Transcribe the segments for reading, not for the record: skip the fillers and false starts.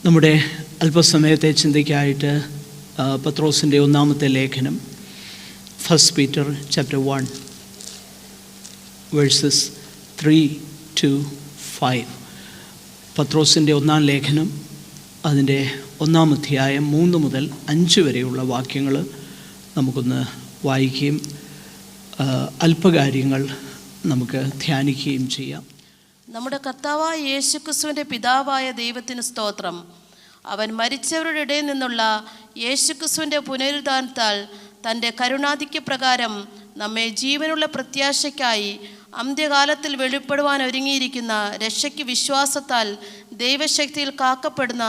നമ്മുടെ അല്പസമയത്തെ ചിന്തയ്ക്കായിട്ട് പത്രോസിൻ്റെ ഒന്നാമത്തെ ലേഖനം 1 Peter chapter 1 verses 3-5. പത്രോസിൻ്റെ ഒന്നാം ലേഖനം അതിൻ്റെ ഒന്നാം അധ്യായം 3 മുതൽ 5 വരെയുള്ള വാക്യങ്ങൾ നമുക്കൊന്ന് വായിക്കുകയും അല്പകാര്യങ്ങൾ നമുക്ക് ധ്യാനിക്കുകയും ചെയ്യാം. നമ്മുടെ കർത്താവായ യേശുക്രിസ്തുവിൻ്റെ പിതാവായ ദൈവത്തിന് സ്തോത്രം. അവൻ മരിച്ചവരുടെ ഇടയിൽ നിന്നുള്ള യേശുക്രിസ്തുവിൻ്റെ പുനരുദ്ധാനത്താൽ തൻ്റെ കരുണാധിക്യപ്രകാരം നമ്മെ ജീവനുള്ള പ്രത്യാശയ്ക്കായി അന്ത്യകാലത്തിൽ വെളിപ്പെടുവാൻ ഒരുങ്ങിയിരിക്കുന്ന രക്ഷയ്ക്ക് വിശ്വാസത്താൽ ദൈവശക്തിയിൽ കാക്കപ്പെടുന്ന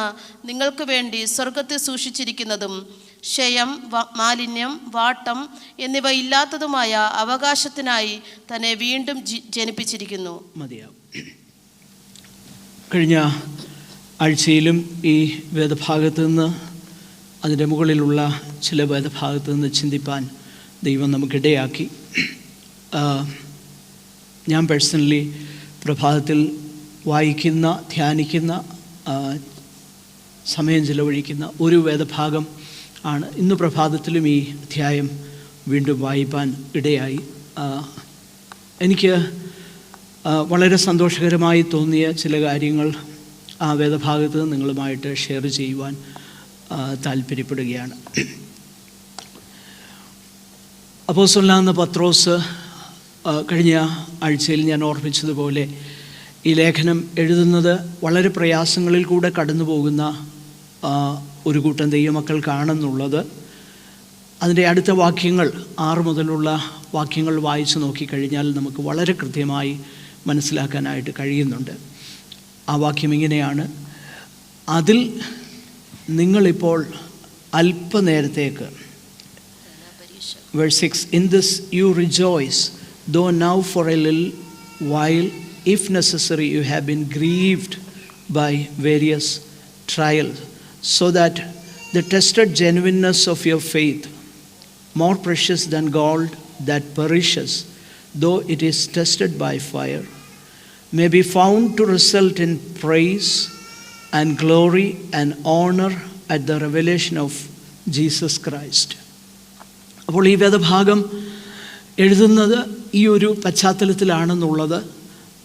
നിങ്ങൾക്ക് വേണ്ടി സ്വർഗത്തിൽ സൂക്ഷിച്ചിരിക്കുന്നതും ക്ഷയം, മാലിന്യം, വാട്ടം എന്നിവ ഇല്ലാത്തതുമായ അവകാശത്തിനായി തന്നെ വീണ്ടും ജനിപ്പിച്ചിരിക്കുന്നു. മതിയാവും. കഴിഞ്ഞ ആഴ്ചയിലും ഈ വേദഭാഗത്ത് നിന്ന് അതിൻ്റെ മുകളിലുള്ള ചില വേദഭാഗത്ത് നിന്ന് ചിന്തിപ്പാൻ ദൈവം നമുക്കിടയാക്കി. ഞാൻ പേഴ്സണലി പ്രഭാതത്തിൽ വായിക്കുന്ന, ധ്യാനിക്കുന്ന, സമയം ചിലവഴിക്കുന്ന ഒരു വേദഭാഗം ആണ്. ഇന്ന് പ്രഭാതത്തിലും ഈ അധ്യായം വീണ്ടും വായിപ്പാൻ ഇടയായി. എനിക്ക് വളരെ സന്തോഷകരമായി തോന്നിയ ചില കാര്യങ്ങൾ ആ വേദഭാഗത്ത് നിങ്ങളുമായിട്ട് ഷെയർ ചെയ്യുവാൻ താല്പര്യപ്പെടുകയാണ്. അപ്പോസ്തലനാകുന്ന പത്രോസ് കഴിഞ്ഞ ആഴ്ചയിൽ ഞാൻ ഓർമ്മിച്ചതുപോലെ ഈ ലേഖനം എഴുതുന്നത് വളരെ പ്രയാസങ്ങളിൽ കൂടെ കടന്നു പോകുന്ന ഒരു കൂട്ടം ദൈവമക്കൾക്കാണെന്നുള്ളത് അതിൻ്റെ അടുത്ത വാക്യങ്ങൾ 6 മുതലുള്ള വാക്യങ്ങൾ വായിച്ചു നോക്കിക്കഴിഞ്ഞാൽ നമുക്ക് വളരെ കൃത്യമായി മനസ്സിലാക്കാനായിട്ട് കഴിയുന്നുണ്ട്. ആ വാക്യം ഇങ്ങനെയാണ്: അതിൽ നിങ്ങളിപ്പോൾ അല്പനേരത്തേക്ക്, verse 6, in this you rejoice, though now for a little while, if necessary, you have been grieved by various trials, so that the tested genuineness of your faith, more precious than gold that perishes, though it is tested by fire, may be found to result in praise and glory and honor at the revelation of Jesus Christ. അപ്പോൾ ഈ വേദഭാഗം എഴുതുന്നത് ഈ ഒരു പശ്ചാത്തലത്തിലാണെന്നുള്ളത്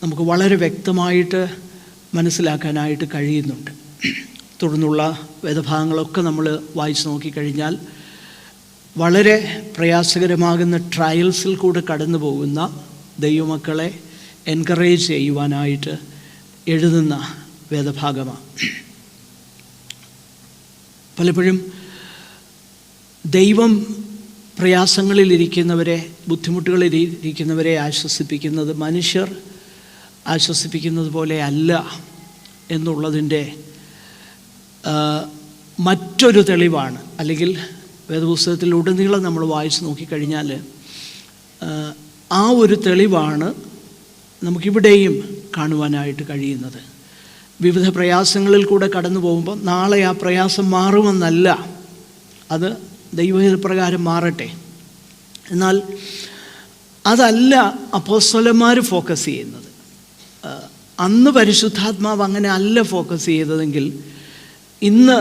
നമുക്ക് വളരെ വ്യക്തമായിട്ട് മനസ്സിലാക്കാനായിട്ട് കഴിയുന്നുണ്ട്. തുടർന്നുള്ള വേദഭാഗങ്ങളൊക്കെ നമ്മൾ വായിച്ചു നോക്കിക്കഴിഞ്ഞാൽ വളരെ പ്രയാസകരമാകുന്ന ട്രയൽസിൽ കൂടെ കടന്നു പോകുന്ന ദൈവമക്കളെ എൻകറേജ് ചെയ്യുവാനായിട്ട് എഴുതുന്ന വേദഭാഗമാണ്. പലപ്പോഴും ദൈവം പ്രയാസങ്ങളിലിരിക്കുന്നവരെ, ബുദ്ധിമുട്ടുകളിലിരിക്കുന്നവരെ ആശ്വസിപ്പിക്കുന്നത് മനുഷ്യർ ആശ്വസിപ്പിക്കുന്നത് പോലെ അല്ല എന്നുള്ളതിൻ്റെ മറ്റൊരു തെളിവാണ്. അല്ലെങ്കിൽ വേദപുസ്തകത്തിലുടനീളം നമ്മൾ വായിച്ച് നോക്കിക്കഴിഞ്ഞാൽ ആ ഒരു തെളിവാണ് നമുക്കിവിടെയും കാണുവാനായിട്ട് കഴിയുന്നത്. വിവിധ പ്രയാസങ്ങളിൽ കൂടെ കടന്നു പോകുമ്പോൾ നാളെ ആ പ്രയാസം മാറുമെന്നല്ല, അത് ദൈവഹിതപ്രകാരം മാറട്ടെ. എന്നാൽ അതല്ല അപ്പോസ്തലന്മാർ ഫോക്കസ് ചെയ്യുന്നത്. അന്ന് പരിശുദ്ധാത്മാവ് അങ്ങനെ അല്ല ഫോക്കസ് ചെയ്തതെങ്കിൽ ഇന്ന്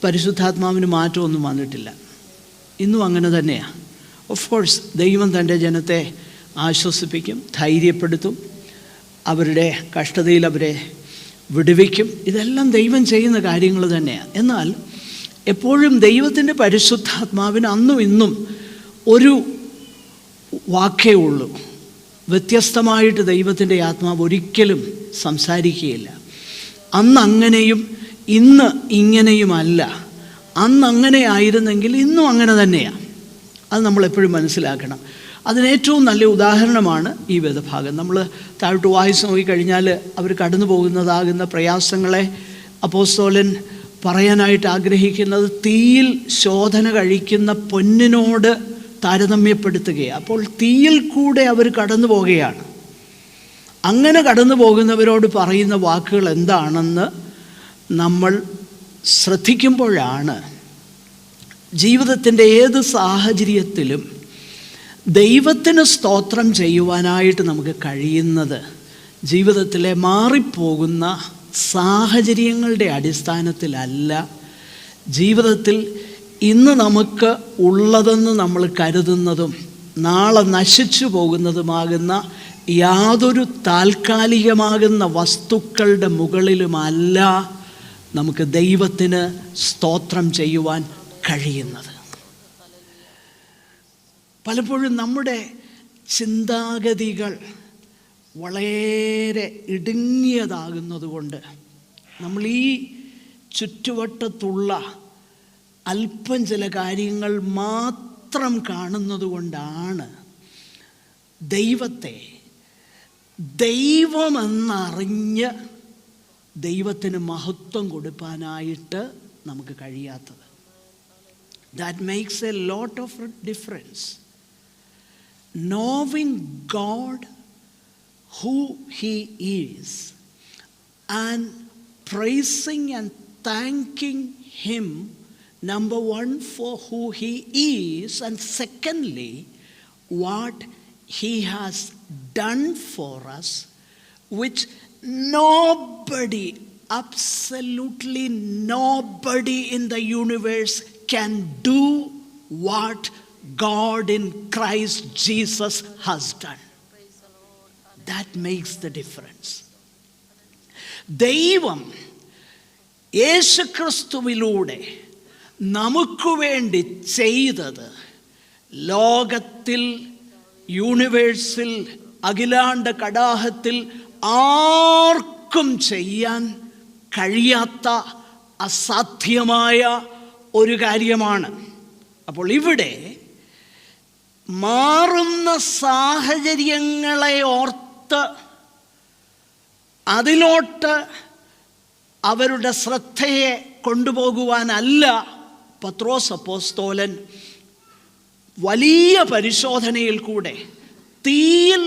പരിശുദ്ധാത്മാവിന് മാറ്റമൊന്നും വന്നിട്ടില്ല. ഇന്നും അങ്ങനെ തന്നെയാണ്. ഓഫ് കോഴ്സ് ദൈവം തൻ്റെ ജനത്തെ ആശ്വസിപ്പിക്കും, ധൈര്യപ്പെടുത്തും, അവരുടെ കഷ്ടതയിൽ അവരെ വിടുവിക്കും. ഇതെല്ലാം ദൈവം ചെയ്യുന്ന കാര്യങ്ങൾ തന്നെയാണ്. എന്നാൽ എപ്പോഴും ദൈവത്തിൻ്റെ പരിശുദ്ധാത്മാവിന് അന്നും ഇന്നും ഒരു വാക്കേ ഉള്ളൂ. വ്യത്യസ്തമായിട്ട് ദൈവത്തിൻ്റെ ആത്മാവ് ഒരിക്കലും സംസാരിക്കുകയില്ല. അന്ന് അങ്ങനെയും ഇന്ന് ഇങ്ങനെയുമല്ല. അന്ന് അങ്ങനെ ആയിരുന്നെങ്കിൽ ഇന്നും അങ്ങനെ തന്നെയാണ്. അത് നമ്മളെപ്പോഴും മനസ്സിലാക്കണം. അതിനേറ്റവും നല്ല ഉദാഹരണമാണ് ഈ വേദഭാഗം. നമ്മൾ താഴോട്ട് വായിച്ച് നോക്കിക്കഴിഞ്ഞാൽ അവർ കടന്നു പോകുന്നതാകുന്ന പ്രയാസങ്ങളെ അപ്പോസ്തലൻ പറയാനായിട്ട് ആഗ്രഹിക്കുന്നത് തീയിൽ ശോധന കഴിക്കുന്ന പൊന്നിനോട് താരതമ്യപ്പെടുത്തുകയാണ്. അപ്പോൾ തീയിൽ കൂടെ അവർ കടന്നു പോകുകയാണ്. അങ്ങനെ കടന്നു പോകുന്നവരോട് പറയുന്ന വാക്കുകൾ എന്താണെന്ന് നമ്മൾ ശ്രദ്ധിക്കുമ്പോഴാണ് ജീവിതത്തിൻ്റെ ഏത് സാഹചര്യത്തിലും ദൈവത്തിന് സ്തോത്രം ചെയ്യുവാനായിട്ട് നമുക്ക് കഴിയുന്നത്. ജീവിതത്തിലെ മാറിപ്പോകുന്ന സാഹചര്യങ്ങളുടെ അടിസ്ഥാനത്തിലല്ല. ജീവിതത്തിൽ ഇന്ന് നമുക്ക് ഉള്ളതെന്ന് നമ്മൾ കരുതുന്നതും നാളെ നശിച്ചു പോകുന്നതുമാകുന്ന യാതൊരു താൽക്കാലികമാകുന്ന വസ്തുക്കളുടെ മുകളിലുമല്ല നമുക്ക് ദൈവത്തിന് സ്തോത്രം ചെയ്യുവാൻ കഴിയുന്നത്. പലപ്പോഴും നമ്മുടെ ചിന്താഗതികൾ വളരെ ഇടുങ്ങിയതാകുന്നതുകൊണ്ട് നമ്മൾ ഈ ചുറ്റുവട്ടത്തുള്ള അല്പം ചില കാര്യങ്ങൾ മാത്രം കാണുന്നത് കൊണ്ടാണ് ദൈവത്തെ ദൈവമെന്നറിഞ്ഞ് ദൈവത്തിന് മഹത്വം കൊടുക്കാനായിട്ട് നമുക്ക് കഴിയാത്തത്. That makes a lot of difference. Knowing God who he is and praising and thanking him, number one, for who he is, and secondly, what he has done for us, which nobody, absolutely nobody in the universe can do what God in Christ Jesus has done. That makes the difference. ദൈവം യേശുക്രിസ്തുവിലൂടെ നമുക്ക് വേണ്ടി ചെയ്തത് ലോകത്തിൽ, യൂണിവേഴ്സിൽ, അഖിലാണ്ട കടാഹത്തിൽ ആർക്കും ചെയ്യാൻ കഴിയാത്ത അസാധ്യമായ ഒരു കാര്യമാണ്. അപ്പോൾ ഇവിടെ മാറുന്ന സാഹചര്യങ്ങളെ ഓർത്ത് അതിലോട്ട് അവരുടെ ശ്രദ്ധയെ കൊണ്ടുപോകുവാനല്ല പത്രോസ് അപ്പോസ്തലൻ വലിയ പരിശോധനയിൽ കൂടെ തീയിൽ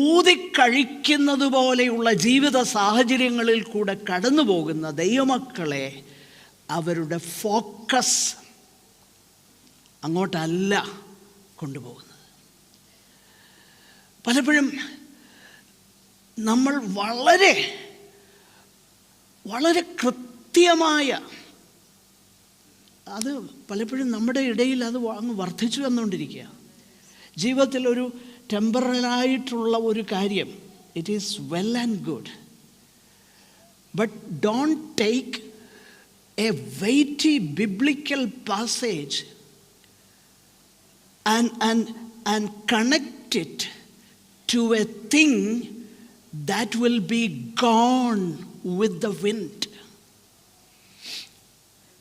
ഊതിക്കഴിക്കുന്നത് പോലെയുള്ള ജീവിത സാഹചര്യങ്ങളിൽ കൂടെ കടന്നു പോകുന്ന ദൈവമക്കളെ അവരുടെ ഫോക്കസ് അങ്ങോട്ടല്ല കൊണ്ടുപോകുന്നത്. പലപ്പോഴും നമ്മൾ വളരെ വളരെ കൃത്യമായ, അത് പലപ്പോഴും നമ്മുടെ ഇടയിൽ അത് അങ്ങ് വർദ്ധിച്ചു വന്നുകൊണ്ടിരിക്കുക. ജീവിതത്തിൽ ഒരു ടെമ്പറലായിട്ടുള്ള ഒരു കാര്യം, it is well and good, but don't take A weighty biblical passage and connect it to a thing that will be gone with the wind.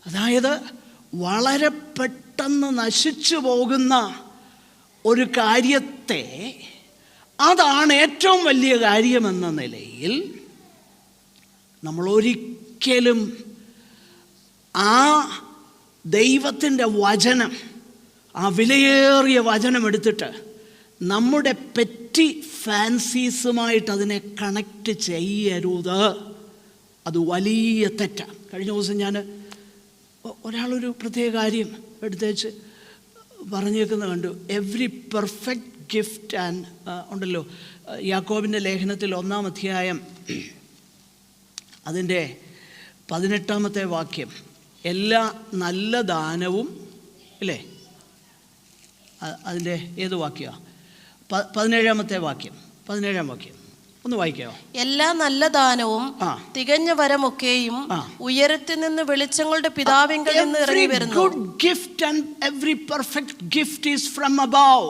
അതായത് വളരെ പെട്ടെന്ന് നശിച്ചു പോകുന്ന ഒരു കാര്യത്തെ അതാണ് ഏറ്റവും വലിയ കാര്യമെന്ന നിലയിൽ നമ്മൾ ഒരിക്കലും ആ ദൈവത്തിൻ്റെ വചനം, ആ വിലയേറിയ വചനം എടുത്തിട്ട് നമ്മുടെ പെറ്റി ഫാൻസീസുമായിട്ട് അതിനെ കണക്റ്റ് ചെയ്യരുത്. അത് വലിയ തെറ്റാണ്. കഴിഞ്ഞ ദിവസം ഞാൻ ഒരാളൊരു പ്രത്യേക കാര്യം എടുത്തേച്ച് പറഞ്ഞേക്കുന്ന കണ്ടു. എവ്രി പെർഫെക്റ്റ് ഗിഫ്റ്റ് ആൻഡ് ഉണ്ടല്ലോ, യാക്കോബിൻ്റെ ലേഖനത്തിൽ 1-ാം അധ്യായം അതിൻ്റെ 18-ാമത്തെ വാക്യം, എല്ലാ നല്ല ദാനവും, ഇല്ലേ, അതിൻ്റെ ഏത് വാക്യമാണ്? 17-ാമത്തെ വാക്യം, 17-ാം വാക്യം ഒന്ന് വായിക്കാമോ? എല്ലാ നല്ല ദാനവും തികഞ്ഞ വരമൊക്കെയും ഉയരത്തിൽ നിന്ന് വെളിച്ചങ്ങളുടെ പിതാവിങ്കൽ നിന്ന് ഇറങ്ങി വരുന്നു. Good gift and every perfect gift is from above,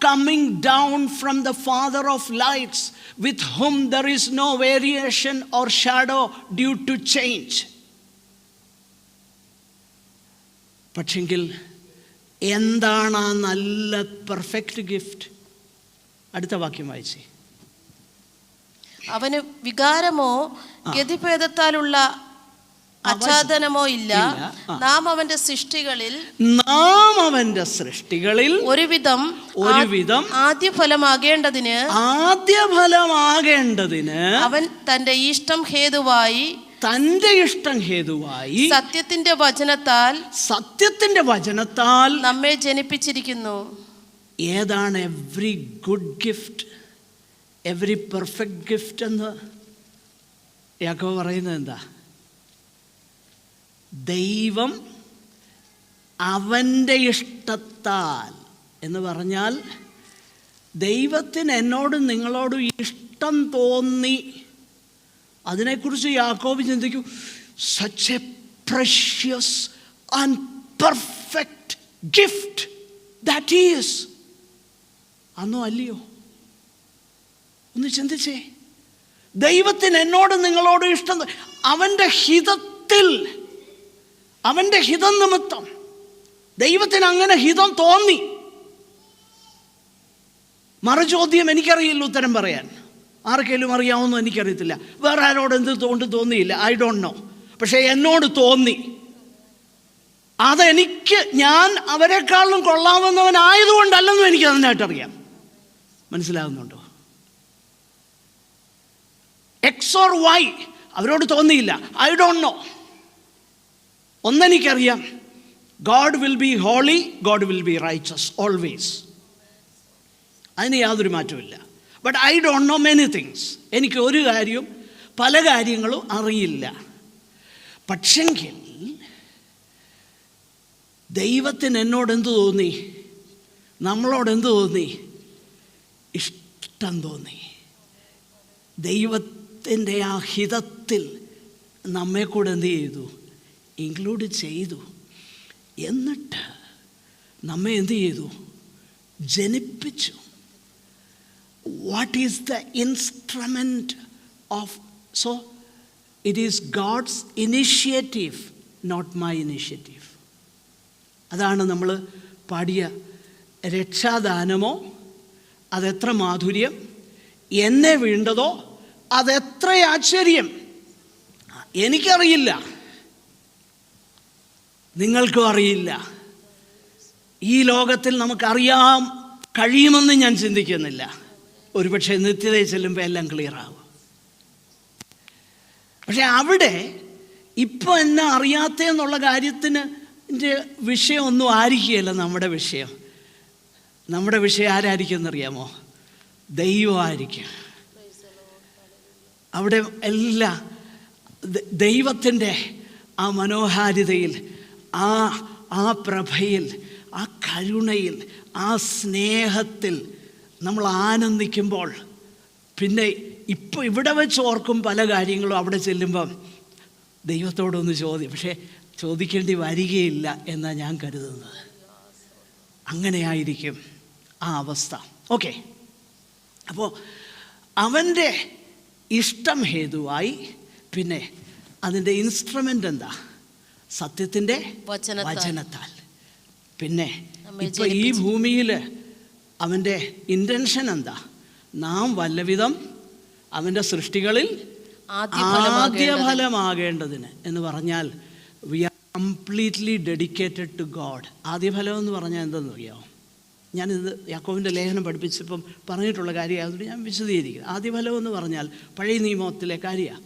coming down from the Father of lights, with whom there is no variation or shadow due to change. പക്ഷെങ്കിൽ എന്താണ് ആ നല്ല പെർഫെക്റ്റ് ഗിഫ്റ്റ്? അടുത്ത വാക്യം വായിച്ചേ. അവന് വികാരമോ ഗതിഭേദത്താലുള്ള അച്ഛാദനമോ ഇല്ല. നാം അവന്റെ സൃഷ്ടികളിൽ ഒരുവിധം ആദ്യഫലമാകേണ്ടതിന് അവൻ തന്റെ ഇഷ്ടം ഹേതുവായി സത്യത്തിന്റെ വചനത്താൽ നമ്മെ ജനിപ്പിച്ചിരിക്കുന്നു. ഏതാണ് every good gift, every perfect gift എന്ന്? യാക്കോബ് പറയുന്നത് എന്താ? ദൈവം അവൻ്റെ ഇഷ്ടത്താൽ എന്ന് പറഞ്ഞാൽ ദൈവത്തിന് എന്നോടും നിങ്ങളോടും ഇഷ്ടം തോന്നി. അതിനെക്കുറിച്ച് യാക്കോബ് ചിന്തിക്കൂ. Such a precious and perfect gift that is. അന്നോ അല്ലയോ? ഒന്ന് ചിന്തിച്ചേ. ദൈവത്തിന് എന്നോടും നിങ്ങളോടും ഇഷ്ടം, അവൻ്റെ ഹിതത്തിൽ, അവൻ്റെ ഹിതം നിമിത്തം ദൈവത്തിന് അങ്ങനെ ഹിതം തോന്നി. മറുചോദ്യം എനിക്കറിയില്ല ഉത്തരം പറയാൻ. ആർക്കെങ്കിലും അറിയാവുന്നോ എനിക്കറിയത്തില്ല. വേറെ ആരോട് എന്തുകൊണ്ട് തോന്നിയില്ല, ഐ ഡോണ്ട് നോ. പക്ഷേ എന്നോട് തോന്നി. അതെനിക്ക്, ഞാൻ അവരെക്കാളും കൊള്ളാവുന്നവനായതുകൊണ്ടല്ലെന്നും എനിക്ക് അതിനായിട്ടറിയാം. മനസ്സിലാകുന്നുണ്ടോ? എക്സ് ഓർ വൈ അവരോട് തോന്നിയില്ല, ഐ ഡോണ്ട് നോ. ഒന്നെനിക്കറിയാം, God will be holy, God will be riches always. അതിന് യാതൊരു മാറ്റമില്ല. But I don't know many things. എനിക്ക് ഒരു കാര്യവും പല കാര്യങ്ങളും അറിയില്ല. പക്ഷെങ്കിൽ ദൈവത്തിന് എന്നോട് എന്ത് തോന്നി? നമ്മളോട് എന്ത് തോന്നി? ഇഷ്ടം തോന്നി. ദൈവത്തിൻ്റെ ആ ഹിതത്തിൽ നമ്മെ കൂടെ എന്ത് ചെയ്തു? ഇൻക്ലൂഡ് ചെയ്തു. എന്നിട്ട് നമ്മെ എന്ത് ചെയ്തു? ജനിപ്പിച്ചു. What is the instrument of? So it is God's initiative, not my initiative. അതാണ് നമ്മൾ പാടിയ രക്ഷാദാനമോ അതെത്ര മാധുര്യം, എന്നെ വീണ്ടതോ അതെത്ര ആശ്ചര്യം. എനിക്കറിയില്ല, നിങ്ങൾക്കും അറിയില്ല. ഈ ലോകത്തിൽ നമുക്കറിയാൻ കഴിയുമെന്ന് ഞാൻ ചിന്തിക്കുന്നില്ല. ഒരുപക്ഷെ നിത്യതയിൽ ചെല്ലുമ്പോൾ എല്ലാം ക്ലിയർ ആവും. പക്ഷെ അവിടെ ഇപ്പോൾ എന്നെ അറിയാത്തതെന്നുള്ള കാര്യത്തിന് വിഷയമൊന്നും ആയിരിക്കുകയല്ല നമ്മുടെ വിഷയം. നമ്മുടെ വിഷയം ആരായിരിക്കും എന്നറിയാമോ? ദൈവമായിരിക്കും. അവിടെ എല്ലാ ദൈവത്തിൻ്റെ ആ മനോഹാരിതയിൽ, ആ പ്രഭയിൽ, ആ കരുണയിൽ, ആ സ്നേഹത്തിൽ നമ്മൾ ആനന്ദിക്കുമ്പോൾ പിന്നെ ഇപ്പോൾ ഇവിടെ വെച്ച് ഓർക്കും പല കാര്യങ്ങളും അവിടെ ചെല്ലുമ്പം ദൈവത്തോടൊന്ന് പക്ഷേ ചോദിക്കേണ്ടി വരികയില്ല എന്നാണ് ഞാൻ കരുതുന്നത്. അങ്ങനെയായിരിക്കും ആ അവസ്ഥ. ഓക്കെ, അപ്പോൾ അവൻ്റെ ഇഷ്ടം ഹേതുവായി. പിന്നെ അതിൻ്റെ ഇൻസ്ട്രുമെൻ്റ് എന്താ? സത്യത്തിൻ്റെ വചനത്താൽ. പിന്നെ ഇപ്പം ഈ ഭൂമിയിൽ അവൻ്റെ ഇൻറ്റൻഷൻ എന്താ? നാം വല്ലവിധം അവൻ്റെ സൃഷ്ടികളിൽ ആദ്യഫലമാകേണ്ടതിന് എന്ന് പറഞ്ഞാൽ we are completely dedicated to God. ആദ്യഫലം എന്ന് പറഞ്ഞാൽ എന്തെന്നറിയാമോ? ഞാനിത് യാക്കോബിൻ്റെ ലേഖനം പഠിപ്പിച്ചപ്പം പറഞ്ഞിട്ടുള്ള കാര്യമായതുകൊണ്ട് ഞാൻ വിശദീകരിക്കുന്നത്. ആദ്യഫലം എന്ന് പറഞ്ഞാൽ പഴയ നിയമത്തിലെ കാര്യമാണ്.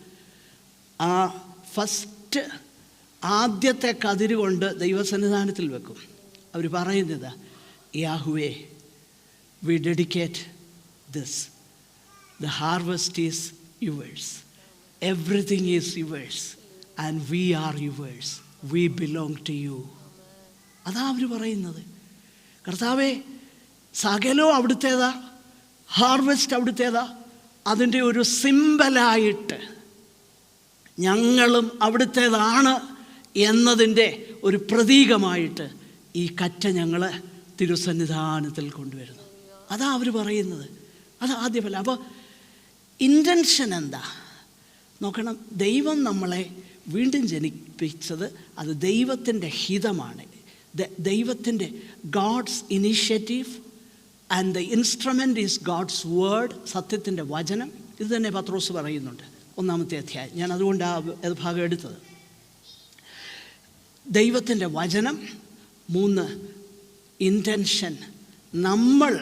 ആ ഫസ്റ്റ് ആദ്യത്തെ കതിര് കൊണ്ട് ദൈവസന്നിധാനത്തിൽ വെക്കും. അവർ പറയുന്നത്, യാഹുവേ we dedicate this, the harvest is yours, everything is yours and we are yours, we belong to you. അതാ അവർ പറയുന്നത്. കർത്താവേ, സകലവും അവിടുത്തേതാ, ഹാർവെസ്റ്റ് അവിടുത്തേതാ. അതിൻ്റെ ഒരു സിംബലായിട്ട് ഞങ്ങളും അവിടുത്തേതാണ് എന്നതിൻ്റെ ഒരു പ്രതീകമായിട്ട് ഈ കറ്റ ഞങ്ങൾ തിരുസന്നിധാനത്തിൽ കൊണ്ടുവരുന്നു. അതാ അവർ പറയുന്നത്. അത് ആദ്യമല്ല. അപ്പോൾ ഇൻറ്റൻഷൻ എന്താ നോക്കണം. ദൈവം നമ്മളെ വീണ്ടും ജനിപ്പിച്ചത് അത് ദൈവത്തിൻ്റെ ഹിതമാണ്. ദൈവത്തിൻ്റെ God's initiative and the instrument is God's word, സത്യത്തിൻ്റെ വചനം. ഇത് തന്നെ പത്രോസ് പറയുന്നുണ്ട് 1-ാമത്തെ അധ്യായം. ഞാൻ അതുകൊണ്ട് ആ ഭാഗം എടുത്തത്. ദൈവത്തിൻ്റെ വചനം. 3, ഇൻറ്റൻഷൻ. നമ്മൾ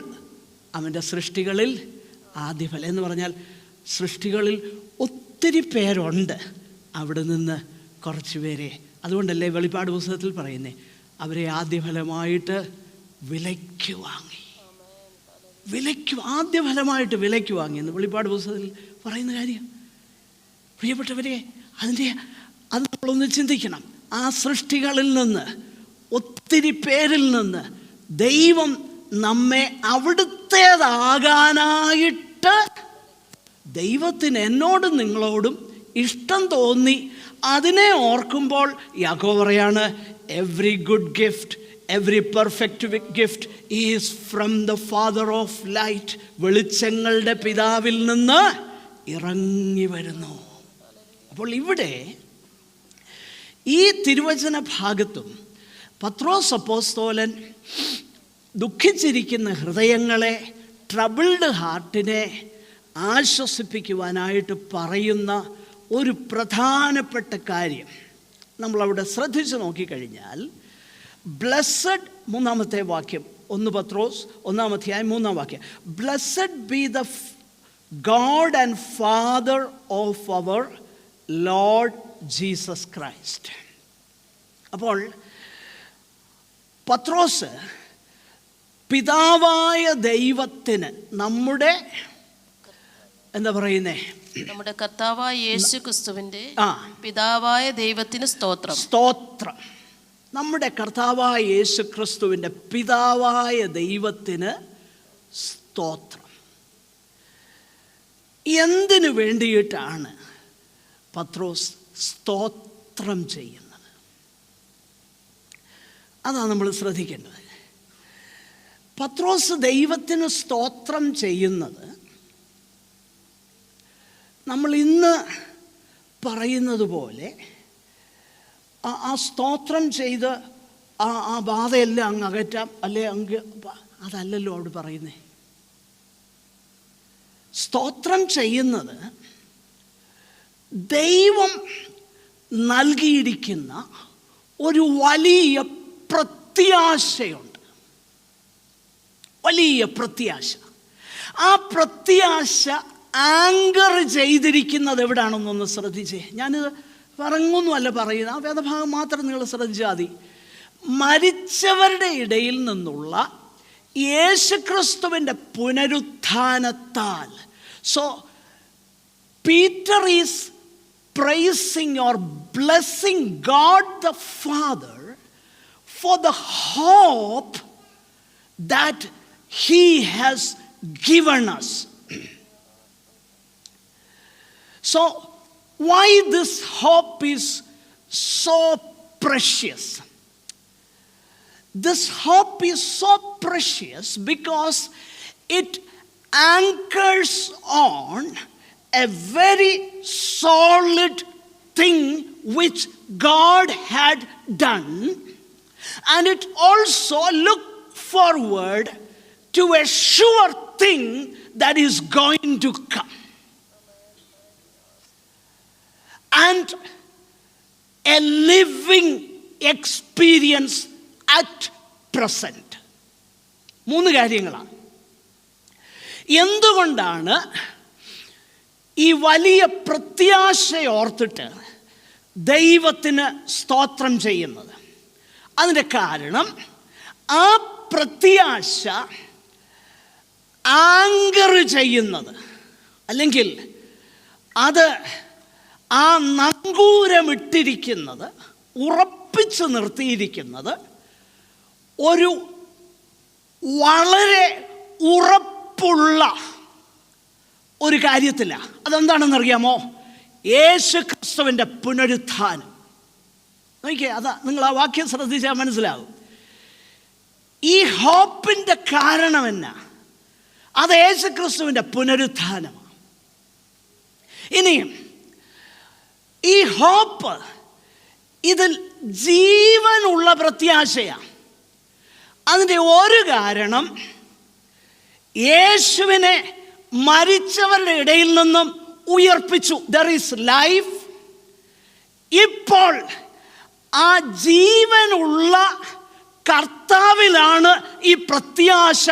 അവൻ്റെ സൃഷ്ടികളിൽ ആദ്യഫലം എന്ന് പറഞ്ഞാൽ സൃഷ്ടികളിൽ ഒത്തിരി പേരുണ്ട്, അവിടെ നിന്ന് കുറച്ച് പേരെ. അതുകൊണ്ടല്ലേ വെളിപ്പാട് പുസ്തകത്തിൽ പറയുന്നേ, അവരെ ആദ്യഫലമായിട്ട് വിലയ്ക്ക് വാങ്ങി. ആദ്യഫലമായിട്ട് വിലയ്ക്ക് വാങ്ങി എന്ന് വെളിപ്പാട് പുസ്തകത്തിൽ പറയുന്ന കാര്യം. പ്രിയപ്പെട്ടവരെ, അത് നമ്മളൊന്ന് ചിന്തിക്കണം. ആ സൃഷ്ടികളിൽ നിന്ന്, ഒത്തിരി പേരിൽ നിന്ന് ദൈവം നമ്മെ അവിടുത്തേതാകാനായിട്ട് ദൈവത്തിന് എന്നോടും നിങ്ങളോടും ഇഷ്ടം തോന്നി. അതിനെ ഓർക്കുമ്പോൾ യാക്കോബ് പറയാണ്, every good gift, every perfect gift is from the father of light. വെളിച്ചങ്ങളുടെ പിതാവിൽ നിന്ന് ഇറങ്ങി വരുന്നു. അപ്പോൾ ഇവിടെ ഈ തിരുവചന ഭാഗത്തും പത്രോസ് അപ്പോസ്തലൻ ദുഃഖിച്ചിരിക്കുന്ന ഹൃദയങ്ങളെ, ട്രബിൾഡ് ഹാർട്ടിനെ ആശ്വസിപ്പിക്കുവാനായിട്ട് പറയുന്ന ഒരു പ്രധാനപ്പെട്ട കാര്യം നമ്മളവിടെ ശ്രദ്ധിച്ച് നോക്കിക്കഴിഞ്ഞാൽ, ബ്ലെസ്സഡ്, 3-ാമത്തെ വാക്യം, 1 പത്രോസ് 1-ാം അധ്യായം 3-ാം വാക്യം, blessed be the God and Father of our Lord Jesus Christ. അപ്പോൾ പത്രോസ് പിതാവായ ദൈവത്തിന്, നമ്മുടെ എന്താ പറയുന്നേ, നമ്മുടെ കർത്താവായ യേശു ക്രിസ്തുവിന്റെ പിതാവായ ദൈവത്തിന് സ്തോത്രം. സ്തോത്രം. നമ്മുടെ കർത്താവായ യേശു ക്രിസ്തുവിൻ്റെ പിതാവായ ദൈവത്തിന് സ്തോത്രം. എന്തിനു വേണ്ടിയിട്ടാണ് പത്രോസ് സ്തോത്രം ചെയ്യുന്നത്? അതാണ് നമ്മൾ ശ്രദ്ധിക്കേണ്ടത്. പത്രോസ് ദൈവത്തിന് സ്തോത്രം ചെയ്യുന്നത് നമ്മൾ ഇന്ന് പറയുന്നത് പോലെ ആ സ്തോത്രം ചെയ്ത് ആ ബാധയെല്ലാം അങ്ങ് അകറ്റാം, അല്ലെ അതല്ലല്ലോ അവിടെ പറയുന്നേ. സ്തോത്രം ചെയ്യുന്നത് ദൈവം നൽകിയിരിക്കുന്ന ഒരു വലിയ പ്രത്യാശയുണ്ട്. വലിയ പ്രത്യാശ. ആ പ്രത്യാശ ആങ്കർ ചെയ്തിരിക്കുന്നത് എവിടാണെന്നൊന്ന് ശ്രദ്ധിച്ചേ. ഞാനിത് പറഞ്ഞൊന്നുമല്ല പറയുന്നത്, ആ വേദഭാഗം മാത്രം നിങ്ങൾ ശ്രദ്ധിച്ചാൽ മതി. മരിച്ചവരുടെ ഇടയിൽ നിന്നുള്ള യേശുക്രിസ്തുവിൻ്റെ പുനരുത്ഥാനത്താൽ. So Peter is praising or blessing God the Father for the hope that He has given us. So, why this hope is so precious? This hope is so precious because it anchors on a very solid thing which God had done, and it also looked forward to a sure thing that is going to come. And a living experience at present. 3 കാര്യങ്ങളാണ്. എന്തുകൊണ്ടാണ് ഈ വലിയ പ്രത്യാശയോർത്തിട്ട് ദൈവത്തിന് സ്തോത്രം ചെയ്യുന്നത്? അതിൻ്റെ കാരണം, ആ പ്രത്യാശ ആങ്കർ ചെയ്യുന്നത്, അല്ലെങ്കിൽ അത് ആ നങ്കൂരമിട്ടിരിക്കുന്നത്, ഉറപ്പിച്ചു നിർത്തിയിരിക്കുന്നത് ഒരു വളരെ ഉറപ്പുള്ള ഒരു കാര്യത്തില്ല. അതെന്താണെന്നറിയാമോ? യേശു ക്രിസ്തുവിൻ്റെ പുനരുത്ഥാനം. നോക്കിയേ, അതാ, നിങ്ങൾ ആ വാക്യം ശ്രദ്ധിച്ചാൽ മനസ്സിലാകും. ഈ ഹോപ്പിൻ്റെ കാരണം എന്നാ? അത് യേശു ക്രിസ്തുവിൻ്റെ പുനരുത്ഥാനമാണ്. ഇനിയും ഈ ഹോപ്പ് ഇതിൽ ജീവനുള്ള പ്രത്യാശയാണ്. അതിൻ്റെ ഒരു കാരണം, യേശുവിനെ മരിച്ചവരുടെ ഇടയിൽ നിന്നും ഉയർപ്പിച്ചു. There is life. ഇപ്പോൾ ആ ജീവനുള്ള കർത്താവിലാണ് ഈ പ്രത്യാശ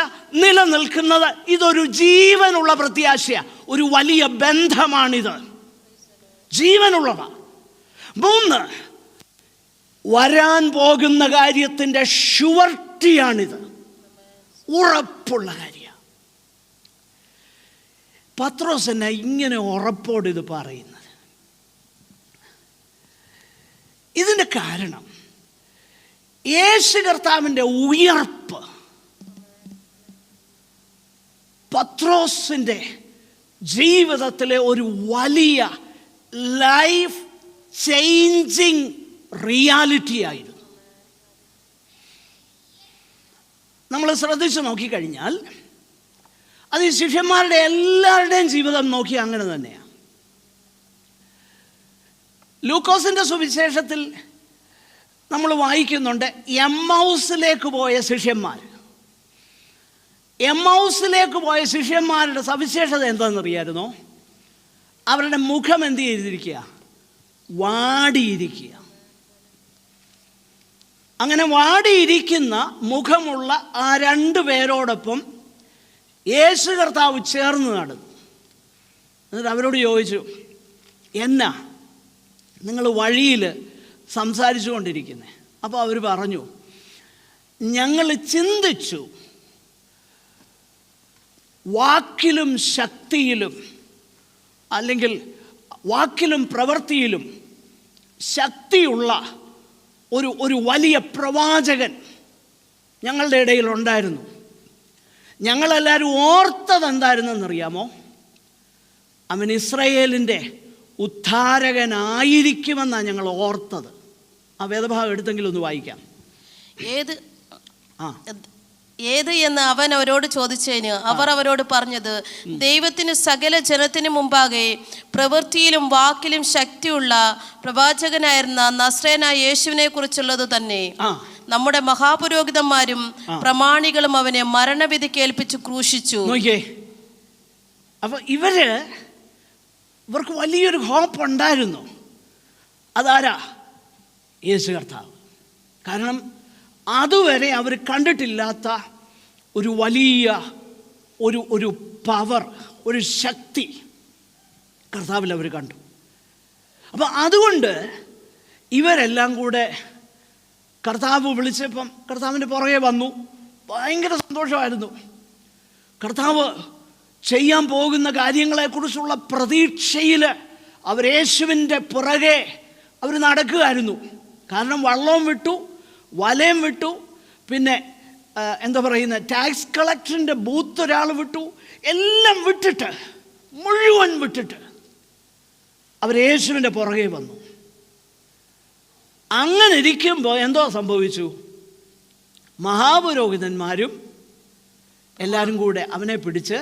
നിലനിൽക്കുന്നത്. ഇതൊരു ജീവനുള്ള പ്രത്യാശയാണ്. ഒരു വലിയ ബന്ധമാണിത്, ജീവനുള്ളതാണ്. 3, വരാൻ പോകുന്ന കാര്യത്തിൻ്റെ ഷുവർട്ടിയാണിത്, ഉറപ്പുള്ള കാര്യം. പത്രോസ് എന്നാ ഇങ്ങനെ ഉറപ്പോട് ഇത് പറയുന്നത്? ഇതിൻ്റെ കാരണം യേശു കർത്താവിൻ്റെ ഉയർപ്പ് പത്രോസിൻ്റെ ജീവിതത്തിലെ ഒരു വലിയ ലൈഫ് ചേഞ്ചിങ് റിയാലിറ്റി ആയിരുന്നു. നമ്മൾ ശ്രദ്ധിച്ച് നോക്കിക്കഴിഞ്ഞാൽ അത് ഈ ശിഷ്യന്മാരുടെ എല്ലാവരുടെയും ജീവിതം നോക്കി അങ്ങനെ തന്നെയാണ്. ലൂക്കോസിൻ്റെ സുവിശേഷത്തിൽ നമ്മൾ വായിക്കുന്നുണ്ട് എമ്മൗസിലേക്ക് പോയ ശിഷ്യന്മാർ. എമ്മൗസിലേക്ക് പോയ ശിഷ്യന്മാരുടെ സവിശേഷത എന്താണെന്നറിയായിരുന്നോ? അവരുടെ മുഖം എന്ത് ചെയ്തിരിക്കുക? വാടിയിരിക്കുക. അങ്ങനെ വാടിയിരിക്കുന്ന മുഖമുള്ള ആ 2 പേരോടൊപ്പം യേശു കർത്താവ് ചേർന്ന് നടന്നു. എന്നിട്ട് അവരോട് ചോദിച്ചു, എന്നാ നിങ്ങൾ വഴിയിൽ സംസാരിച്ചു കൊണ്ടിരിക്കുന്നത്? അപ്പോൾ അവർ പറഞ്ഞു, ഞങ്ങൾ ചിന്തിച്ചു, വാക്കിലും ശക്തിയിലും അല്ലെങ്കിൽ വാക്കിലും പ്രവൃത്തിയിലും ശക്തിയുള്ള ഒരു വലിയ പ്രവാചകൻ ഞങ്ങളുടെ ഇടയിൽ ഉണ്ടായിരുന്നു. ഞങ്ങളെല്ലാവരും ഓർത്തത് എന്തായിരുന്നെന്നറിയാമോ? അവൻ ഇസ്രായേലിൻ്റെ ഉദ്ധാരകനായിരിക്കുമെന്നാണ് ഞങ്ങൾ ഓർത്തത്. ആ വേദഭാഗം എടുത്തെങ്കിലും ഒന്ന് വായിക്കാം. ഏത് എന്ന് അവൻ അവരോട് ചോദിച്ചതിന് അവർ അവരോട് പറഞ്ഞത്, ദൈവത്തിന് സകല ജനത്തിനു മുമ്പാകെ പ്രവൃത്തിയിലും വാക്കിലും ശക്തിയുള്ള പ്രവാചകനായിരുന്ന നസ്രേനായ യേശുവിനെ കുറിച്ചുള്ളത് തന്നെ. നമ്മുടെ മഹാപുരോഹിതന്മാരും പ്രമാണികളും അവനെ മരണവിധിക്ക് ഏൽപ്പിച്ചു ക്രൂശിച്ചു. അപ്പൊ ഇവർക്ക് വലിയൊരു ഹോപ്പ് ഉണ്ടായിരുന്നു. അതാരാ? യേശു കർത്താവ്. കാരണം അതുവരെ അവർ കണ്ടിട്ടില്ലാത്ത ഒരു വലിയ ഒരു പവർ, ഒരു ശക്തി കർത്താവിൽ അവർ കണ്ടു. അപ്പം അതുകൊണ്ട് ഇവരെല്ലാം കൂടെ കർത്താവ് വിളിച്ചപ്പം കർത്താവിൻ്റെ പുറകെ വന്നു. ഭയങ്കര സന്തോഷമായിരുന്നു. കർത്താവ് ചെയ്യാൻ പോകുന്ന കാര്യങ്ങളെക്കുറിച്ചുള്ള പ്രതീക്ഷയിൽ അവർ യേശുവിൻ്റെ പുറകെ അവർ നടക്കുകയായിരുന്നു. കാരണം വള്ളവും വിട്ടു, വലയും വിട്ടു, പിന്നെ എന്താ പറയുന്ന ടാക്സ് കളക്ടറിൻ്റെ ബൂത്ത് ഒരാൾ വിട്ടു, എല്ലാം വിട്ടിട്ട്, മുഴുവൻ വിട്ടിട്ട് അവർ യേശുവിൻ്റെ പുറകെ വന്നു. അങ്ങനെ ഇരിക്കുമ്പോൾ എന്തോ സംഭവിച്ചു? മഹാപുരോഹിതന്മാരും എല്ലാവരും കൂടെ അവനെ പിടിച്ച്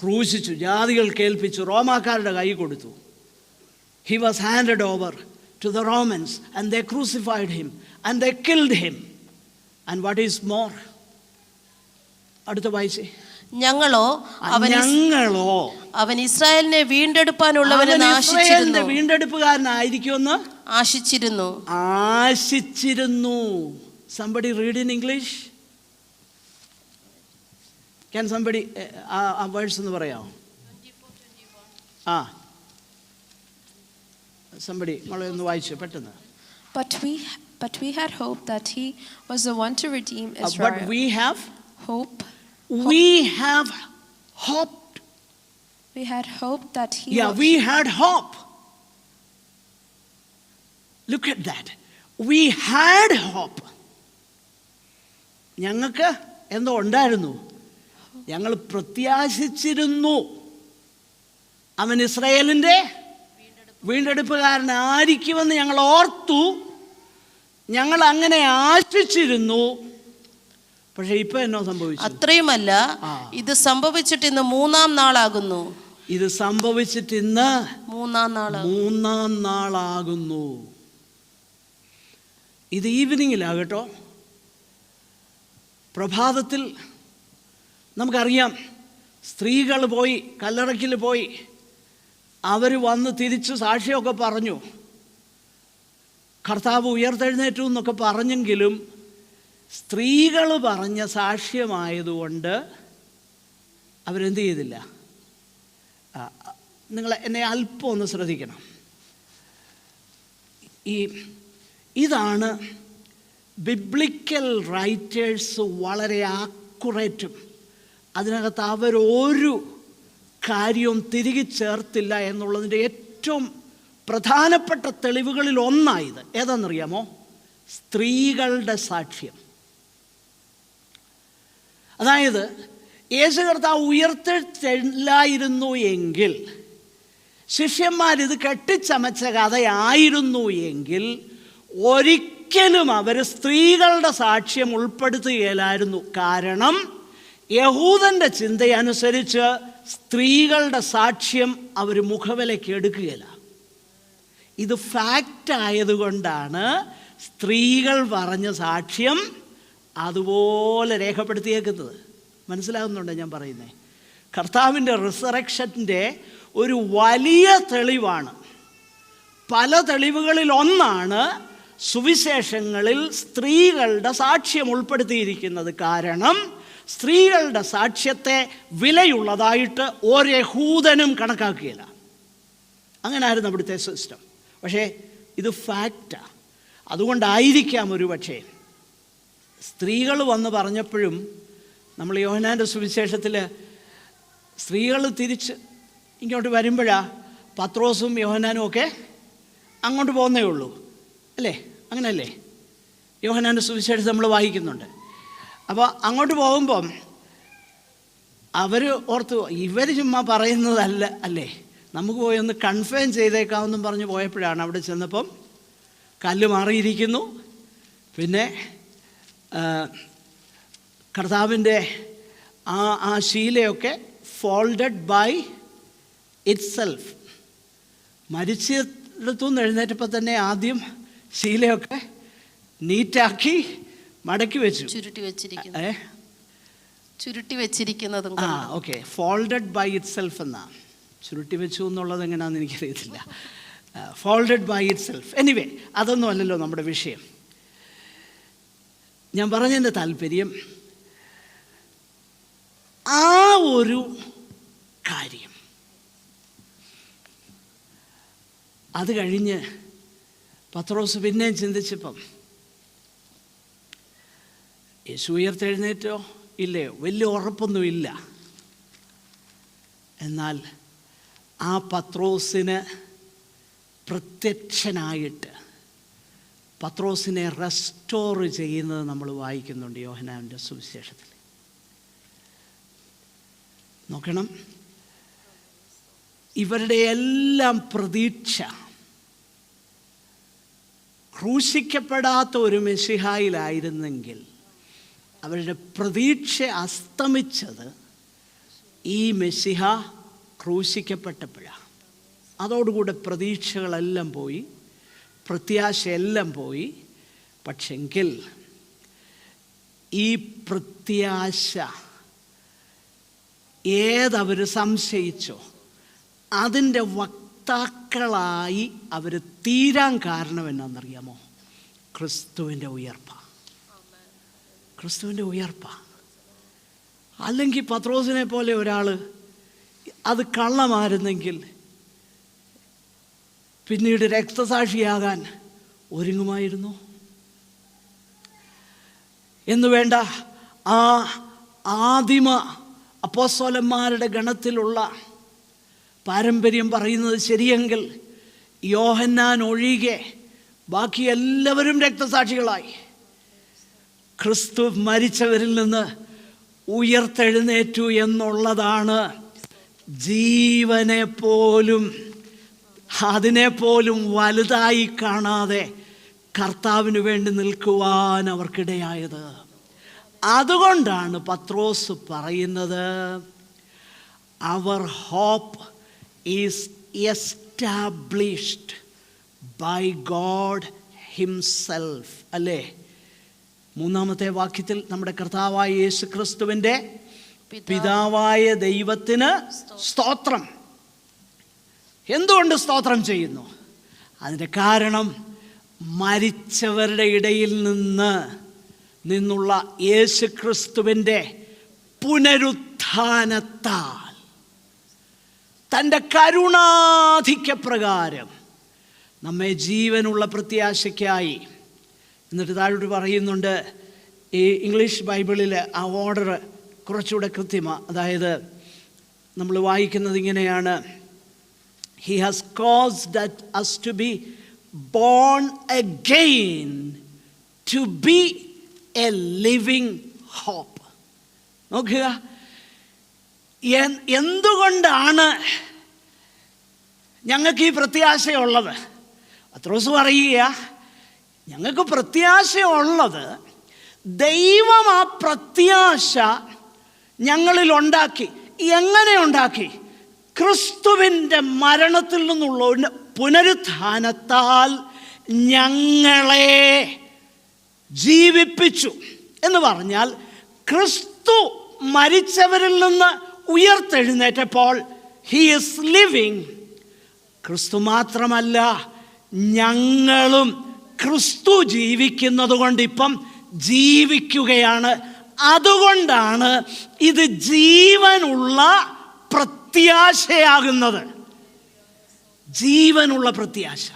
ക്രൂശിച്ചു, ജാതികൾ കേൾപ്പിച്ചു, റോമാക്കാരുടെ കൈ കൊടുത്തു. He was handed over to the Romans and they crucified him and they killed him. And what is more? അടുത്ത വായിച്ചേ. ഞങ്ങളോ അവൻ ഇസ്രായേലിനെ വീണ്ടെടുപ്പാനുള്ളവനെ വീണ്ടെടുപ്പുകാരനായിരിക്കുമെന്ന് ആശിച്ചിരുന്നു. Somebody read in English? Can somebody ആ വേർഡ്സ് ഒന്ന് പറയാമോ? Somebody ഒന്ന് വായിച്ചു പെട്ടെന്ന്. But we had hope that he was the one to redeem Israel. But we have hope. We have hoped. We had hope that he we had hope. Look at that. We had hope. ഞങ്ങൾക്ക് എന്തോ ഉണ്ടായിരുന്നു, ഞങ്ങൾ പ്രത്യാശിച്ചിരുന്നു. അവൻ ഇസ്രായേലിൻ്റെ വീണ്ടെടുപ്പുകാരനായിരിക്കുമെന്ന് ഞങ്ങൾ ഓർത്തു, ഞങ്ങൾ അങ്ങനെ ആശിച്ചിരുന്നു. പക്ഷെ ഇപ്പൊ എന്നോ സംഭവിച്ചു? അത്രയുമല്ല, ഇത് സംഭവിച്ചിട്ട് ഇന്ന് 3-ാം നാളാകുന്നു. ഇത് സംഭവിച്ചിട്ട് ഇന്ന് 3-ാം നാളാകുന്നു. ഇത് ഈവനിങ്ങിലാകട്ടോ. പ്രഭാതത്തിൽ നമുക്കറിയാം, സ്ത്രീകൾ പോയി കല്ലറയ്ക്കൽ പോയി, അവർ വന്ന് തിരിച്ച് സാക്ഷിയൊക്കെ പറഞ്ഞു. കർത്താവ് ഉയർത്തെഴുന്നേറ്റു എന്നൊക്കെ പറഞ്ഞെങ്കിലും സ്ത്രീകൾ പറഞ്ഞ സാക്ഷ്യമായതുകൊണ്ട് അവരെന്ത് ചെയ്തില്ല? നിങ്ങൾ എന്നെ അല്പം ഒന്ന് ശ്രദ്ധിക്കണം. ഇതാണ് ബിബ്ലിക്കൽ റൈറ്റേഴ്സ് വളരെ ആക്യുറേറ്റും, അതിനകത്ത് അവരൊരു കാര്യവും തിരികെ ചേർത്തില്ല എന്നുള്ളതിൻ്റെ ഏറ്റവും പ്രധാനപ്പെട്ട തെളിവുകളിൽ ഒന്നായത്. ഏതാണെന്നറിയാമോ? സ്ത്രീകളുടെ സാക്ഷ്യം. അതായത് യേശു കർത്താവ് ഉയർത്തില്ലായിരുന്നു എങ്കിൽ, ശിഷ്യന്മാരിത് കെട്ടിച്ചമച്ച കഥയായിരുന്നു എങ്കിൽ, ഒരിക്കലും അവർ സ്ത്രീകളുടെ സാക്ഷ്യം ഉൾപ്പെടുത്തുകയില്ലായിരുന്നു. കാരണം യഹൂദൻ്റെ ചിന്തയനുസരിച്ച് സ്ത്രീകളുടെ സാക്ഷ്യം അവർ മുഖവിലയ്ക്ക് എടുക്കുകയില്ല. ഇത് ഫാക്റ്റ് ആയതുകൊണ്ടാണ് സ്ത്രീകൾ പറഞ്ഞ സാക്ഷ്യം അതുപോലെ രേഖപ്പെടുത്തിയേക്കുന്നത്. മനസ്സിലാകുന്നുണ്ടോ ഞാൻ പറയുന്നത്? കർത്താവിൻ്റെ റിസറക്ഷൻ്റെ ഒരു വലിയ തെളിവാണ്. പല തെളിവുകളിൽ ഒന്നാണ് സുവിശേഷങ്ങളിൽ സ്ത്രീകളുടെ സാക്ഷ്യം ഉൾപ്പെടുത്തിയിരിക്കുന്നത്. കാരണം സ്ത്രീകളുടെ സാക്ഷ്യത്തെ വിലയുള്ളതായിട്ട് ഒരു യഹൂദനും കണക്കാക്കുകയില്ല. അങ്ങനായിരുന്നു അവിടുത്തെ സിസ്റ്റം. പക്ഷേ ഇത് ഫാക്റ്റാണ്. അതുകൊണ്ടായിരിക്കാം ഒരു പക്ഷേ സ്ത്രീകൾ വന്ന് പറഞ്ഞപ്പോഴും നമ്മൾ യോഹന്നാൻ്റെ സുവിശേഷത്തിൽ സ്ത്രീകൾ തിരിച്ച് ഇങ്ങോട്ട് വരുമ്പോഴാണ് പത്രോസും യോഹന്നാനും ഒക്കെ അങ്ങോട്ട് പോകുന്നേ ഉള്ളൂ, അല്ലേ? അങ്ങനെയല്ലേ? യോഹന്നാൻ്റെ സുവിശേഷം നമ്മൾ വായിക്കുന്നുണ്ട്. അപ്പോൾ അങ്ങോട്ട് പോകുമ്പം അവർ ഓർത്തു ഇവർ ചുമ്മാ പറയുന്നതല്ല, അല്ലേ, നമുക്ക് പോയി ഒന്ന് കൺഫേം ചെയ്തേക്കാമെന്നും പറഞ്ഞ് പോയപ്പോഴാണ് അവിടെ ചെന്നപ്പം കല്ല് മാറിയിരിക്കുന്നു. പിന്നെ കർത്താവിൻ്റെ ആ ശീലയൊക്കെ ഫോൾഡഡ് ബൈ ഇറ്റ് സെൽഫ്. മരിച്ചിടത്തുനിന്ന് എഴുന്നേറ്റപ്പോൾ തന്നെ ആദ്യം ശീലയൊക്കെ നീറ്റാക്കി മടക്കി വെച്ചു, ചുരുട്ടി വെച്ചിരിക്കുന്നതും. Okay, folded by itself എന്നാ. ചുരുട്ടി വെച്ചു എന്നുള്ളത് എങ്ങനെയാണെന്ന് എനിക്കറിയത്തില്ല. Folded by itself. Anyway, അതൊന്നും അല്ലല്ലോ നമ്മുടെ വിഷയം. ഞാൻ പറഞ്ഞതിൻ്റെ താല്പര്യം ആ ഒരു കാര്യം. അത് കഴിഞ്ഞ് പത്രോസ് പിന്നെയും ചിന്തിച്ചപ്പം യേശു ഉയർത്തെഴുന്നേറ്റോ ഇല്ലയോ വലിയ ഉറപ്പൊന്നുമില്ല. എന്നാൽ ആ പത്രോസിന് പ്രത്യക്ഷനായിട്ട് പത്രോസിനെ റെസ്റ്റോർ ചെയ്യുന്നത് നമ്മൾ വായിക്കുന്നുണ്ട് യോഹന്നാൻ്റെ സുവിശേഷത്തിൽ. നോക്കണം, ഇവരുടെ എല്ലാം പ്രതീക്ഷ ക്രൂശിക്കപ്പെടാത്ത ഒരു മെശിഹായിലായിരുന്നെങ്കിൽ അവരുടെ പ്രതീക്ഷ അസ്തമിച്ചത് ഈ മെശിഹ ക്രൂശിക്കപ്പെട്ടപ്പോഴാണ്. അതോടുകൂടെ പ്രതീക്ഷകളെല്ലാം പോയി, പ്രത്യാശയെല്ലാം പോയി. പക്ഷെങ്കിൽ ഈ പ്രത്യാശ ഏതവർ സംശയിച്ചോ അതിൻ്റെ വക്താക്കളായി അവർ തീരാൻ കാരണം എന്നാണെന്നറിയാമോ? ക്രിസ്തുവിൻ്റെ ഉയർപ്പാണ്. ക്രിസ്തുവിൻ്റെ ഉയർപ്പാണ്. അല്ലെങ്കിൽ പത്രോസിനെ പോലെ ഒരാൾ അത് കള്ളമായിരുന്നെങ്കിൽ പിന്നീട് രക്തസാക്ഷിയാകാൻ ഒരുങ്ങുമായിരുന്നു എന്ന് വേണ്ട. ആ ആദിമ അപ്പോസ്തലന്മാരുടെ ഗണത്തിലുള്ള പാരമ്പര്യം പറയുന്നത് ശരിയെങ്കിൽ യോഹന്നാൻ ഒഴികെ ബാക്കി എല്ലാവരും രക്തസാക്ഷികളായി. ക്രിസ്തു മരിച്ചവരിൽ നിന്ന് ഉയർത്തെഴുന്നേറ്റു എന്നുള്ളതാണ് ജീവനെ പോലും അതിനെപ്പോലും വലുതായി കാണാതെ കർത്താവിന് വേണ്ടി നിൽക്കുവാൻ അവർക്കിടയായത്. അതുകൊണ്ടാണ് പത്രോസ് പറയുന്നത് our hope is established by God himself. അല്ലേ? 3-ാമത്തെ വാക്യത്തിൽ നമ്മുടെ കർത്താവായ യേശു ക്രിസ്തുവിൻ്റെ പിതാവായ ദൈവത്തിന് സ്തോത്രം. എന്തുകൊണ്ട് സ്തോത്രം ചെയ്യുന്നു? അതിൻ്റെ കാരണം മരിച്ചവരുടെ ഇടയിൽ നിന്നുള്ള യേശു ക്രിസ്തുവിൻ്റെ പുനരുത്ഥാനത്താൽ തൻ്റെ കരുണാധിക്യപ്രകാരം നമ്മെ ജീവനുള്ള പ്രത്യാശയ്ക്കായി. എന്നിട്ട് താഴോട്ട് പറയുന്നുണ്ട്, ഈ ഇംഗ്ലീഷ് ബൈബിളിൽ ആ ഓർഡർ കുറച്ചുകൂടെ കൃത്യമാണ്. അതായത് നമ്മൾ വായിക്കുന്നത് ഇങ്ങനെയാണ്, He has caused us to be born again to be a living hope. നോക്കുക, എന്തുകൊണ്ടാണ് ഞങ്ങൾക്ക് ഈ പ്രത്യാശയുള്ളത്? പത്രോസ് പറയുക, ഞങ്ങൾക്ക് പ്രത്യാശയുള്ളത് ദൈവം ആ പ്രത്യാശ ഞങ്ങളിൽ ഉണ്ടാക്കി. എങ്ങനെ ഉണ്ടാക്കി? ക്രിസ്തുവിൻ്റെ മരണത്തിൽ നിന്നുള്ള പുനരുത്ഥാനത്താൽ ഞങ്ങളെ ജീവിപ്പിച്ചു. എന്ന് പറഞ്ഞാൽ ക്രിസ്തു മരിച്ചവരിൽ നിന്ന് ഉയർത്തെഴുന്നേറ്റപ്പോൾ ഹി ഈസ് ലിവിങ്. ക്രിസ്തു മാത്രമല്ല, ഞങ്ങളും ക്രിസ്തു ജീവിക്കുന്നത് കൊണ്ട് ഇപ്പം ജീവിക്കുകയാണ്. അതുകൊണ്ടാണ് ഇത് ജീവനുള്ള പ്രത്യാശയാകുന്നത്. ജീവനുള്ള പ്രത്യാശ.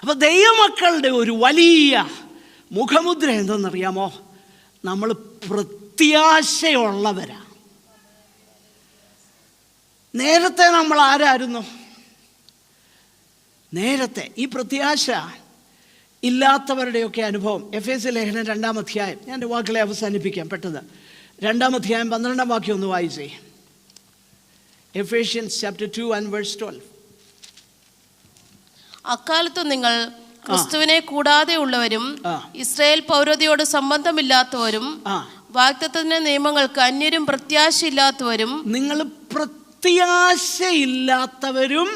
അപ്പൊ ദൈവമക്കളുടെ ഒരു വലിയ മുഖമുദ്ര എന്തെന്നറിയാമോ? നമ്മൾ പ്രത്യാശയുള്ളവരാ. നേരത്തെ നമ്മൾ ആരായിരുന്നു? നേരത്തെ ഈ പ്രത്യാശ ഇല്ലാത്തവരുടെയൊക്കെ അനുഭവം. എഫേസ്യ ലേഖനം 2-ാം അധ്യായം, ഞാൻ എൻ്റെ വാക്കുകളെ അവസാനിപ്പിക്കാം പെട്ടെന്ന്. 2-ാം അധ്യായം 12-ാം വാക്യം ഒന്ന് വായിച്ചേ. Ephesians chapter 2 and verse 12. അക്കാലത്ത് നിങ്ങൾ ക്രിസ്തുവിനെ കൂടാതെ ഉള്ളവരും ഇസ്രായേൽ പൗരതയോട് സംബന്ധമില്ലാത്തവരും വാഗ്ദത്തത്തിന്റെ നിയമങ്ങൾക്ക് അന്യരും പ്രത്യാശയില്ലാത്തവരും, നിങ്ങൾ പ്രത്യാശയില്ലാത്തവരും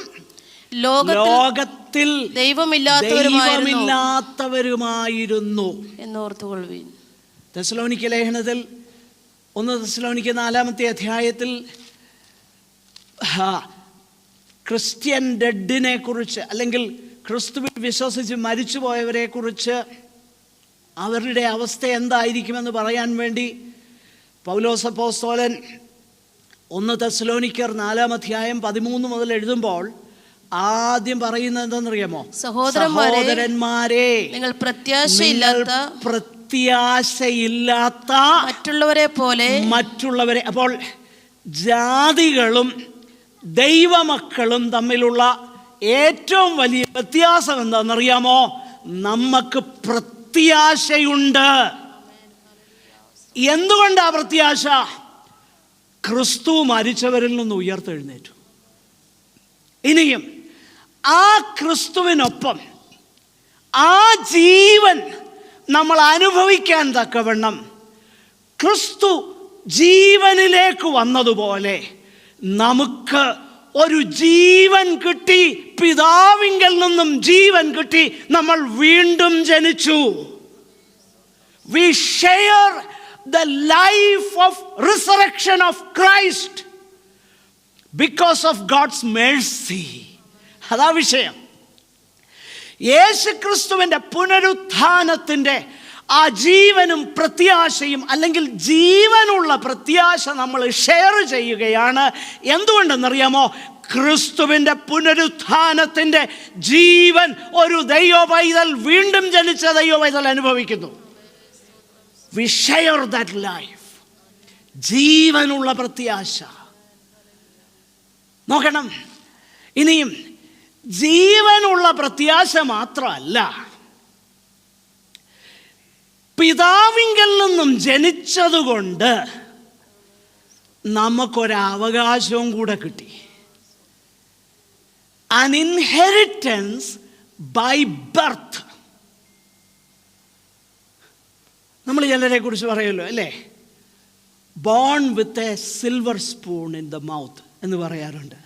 ലോകത്തിൽ ദൈവമില്ലാത്തവരുമായിരുന്നു എന്നോർത്തുകൊള്ളുവിൻ. തെസ്സലോനിക്ക ലേഖനത്തിൽ 1 തെസ്സലോനിക്ക 4-ാമത്തെ അധ്യായത്തിൽ ക്രിസ്ത്യൻ ഡെഡിനെ കുറിച്ച്, അല്ലെങ്കിൽ ക്രിസ്തുവിൽ വിശ്വസിച്ച് മരിച്ചുപോയവരെ കുറിച്ച് അവരുടെ അവസ്ഥ എന്തായിരിക്കുമെന്ന് പറയാൻ വേണ്ടി പൗലോസ് അപ്പോസ്തലൻ 1 തെസ്സലോനിക്കർ 4-ാം അധ്യായം 13 മുതൽ എഴുതുമ്പോൾ ആദ്യം പറയുന്നത് എന്താണെന്നറിയാമോ? സഹോദരന്മാരെ, നിങ്ങൾ പ്രത്യാശയില്ലാത്ത മറ്റുള്ളവരെ. അപ്പോൾ ജാതികളും ദൈവമക്കളും തമ്മിലുള്ള ഏറ്റവും വലിയ വ്യത്യാസം എന്താണെന്നറിയാമോ? നമുക്ക് പ്രത്യാശയുണ്ട്. എന്തുകൊണ്ടാ പ്രത്യാശ? ക്രിസ്തു മരിച്ചവരിൽ നിന്ന് ഉയർത്തെഴുന്നേറ്റു. ഇനിയും ആ ക്രിസ്തുവിനൊപ്പം ആ ജീവൻ നമ്മൾ അനുഭവിക്കാൻ തക്കവണ്ണം ക്രിസ്തു ജീവനിലേക്ക് വന്നതുപോലെ നമുക്ക് ഒരു ജീവൻ കിട്ടി. പിതാവിങ്കൽ നിന്നും ജീവൻ കിട്ടി. നമ്മൾ വീണ്ടും ജനിച്ചു. We share the life of resurrection of Christ because of God's mercy. അതാ വിഷയം. യേശുക്രിസ്തുവിൻ്റെ പുനരുത്ഥാനത്തിൻ്റെ ആ ജീവനും പ്രത്യാശയും, അല്ലെങ്കിൽ ജീവനുള്ള പ്രത്യാശ നമ്മൾ ഷെയർ ചെയ്യുകയാണ്. എന്തുകൊണ്ടെന്നറിയാമോ? ക്രിസ്തുവിൻ്റെ പുനരുത്ഥാനത്തിൻ്റെ ജീവൻ ഒരു ദൈവപൈതൽ, വീണ്ടും ജനിച്ച ദൈവപൈതൽ അനുഭവിക്കുന്നു. We share that life. ജീവനുള്ള പ്രത്യാശ. നോക്കണം, ഇനിയും ജീവനുള്ള പ്രത്യാശ മാത്രമല്ല, പിതാവിങ്കൽ നിന്നും ജനിച്ചതുകൊണ്ട് നമുക്കൊരവകാശവും കൂടെ കിട്ടി. An inheritance by birth. നമ്മൾ ചിലരെ കുറിച്ച് പറയുമല്ലോ അല്ലേ, bone with a silver spoon in the mouth എന്ന് പറയാറുണ്ട്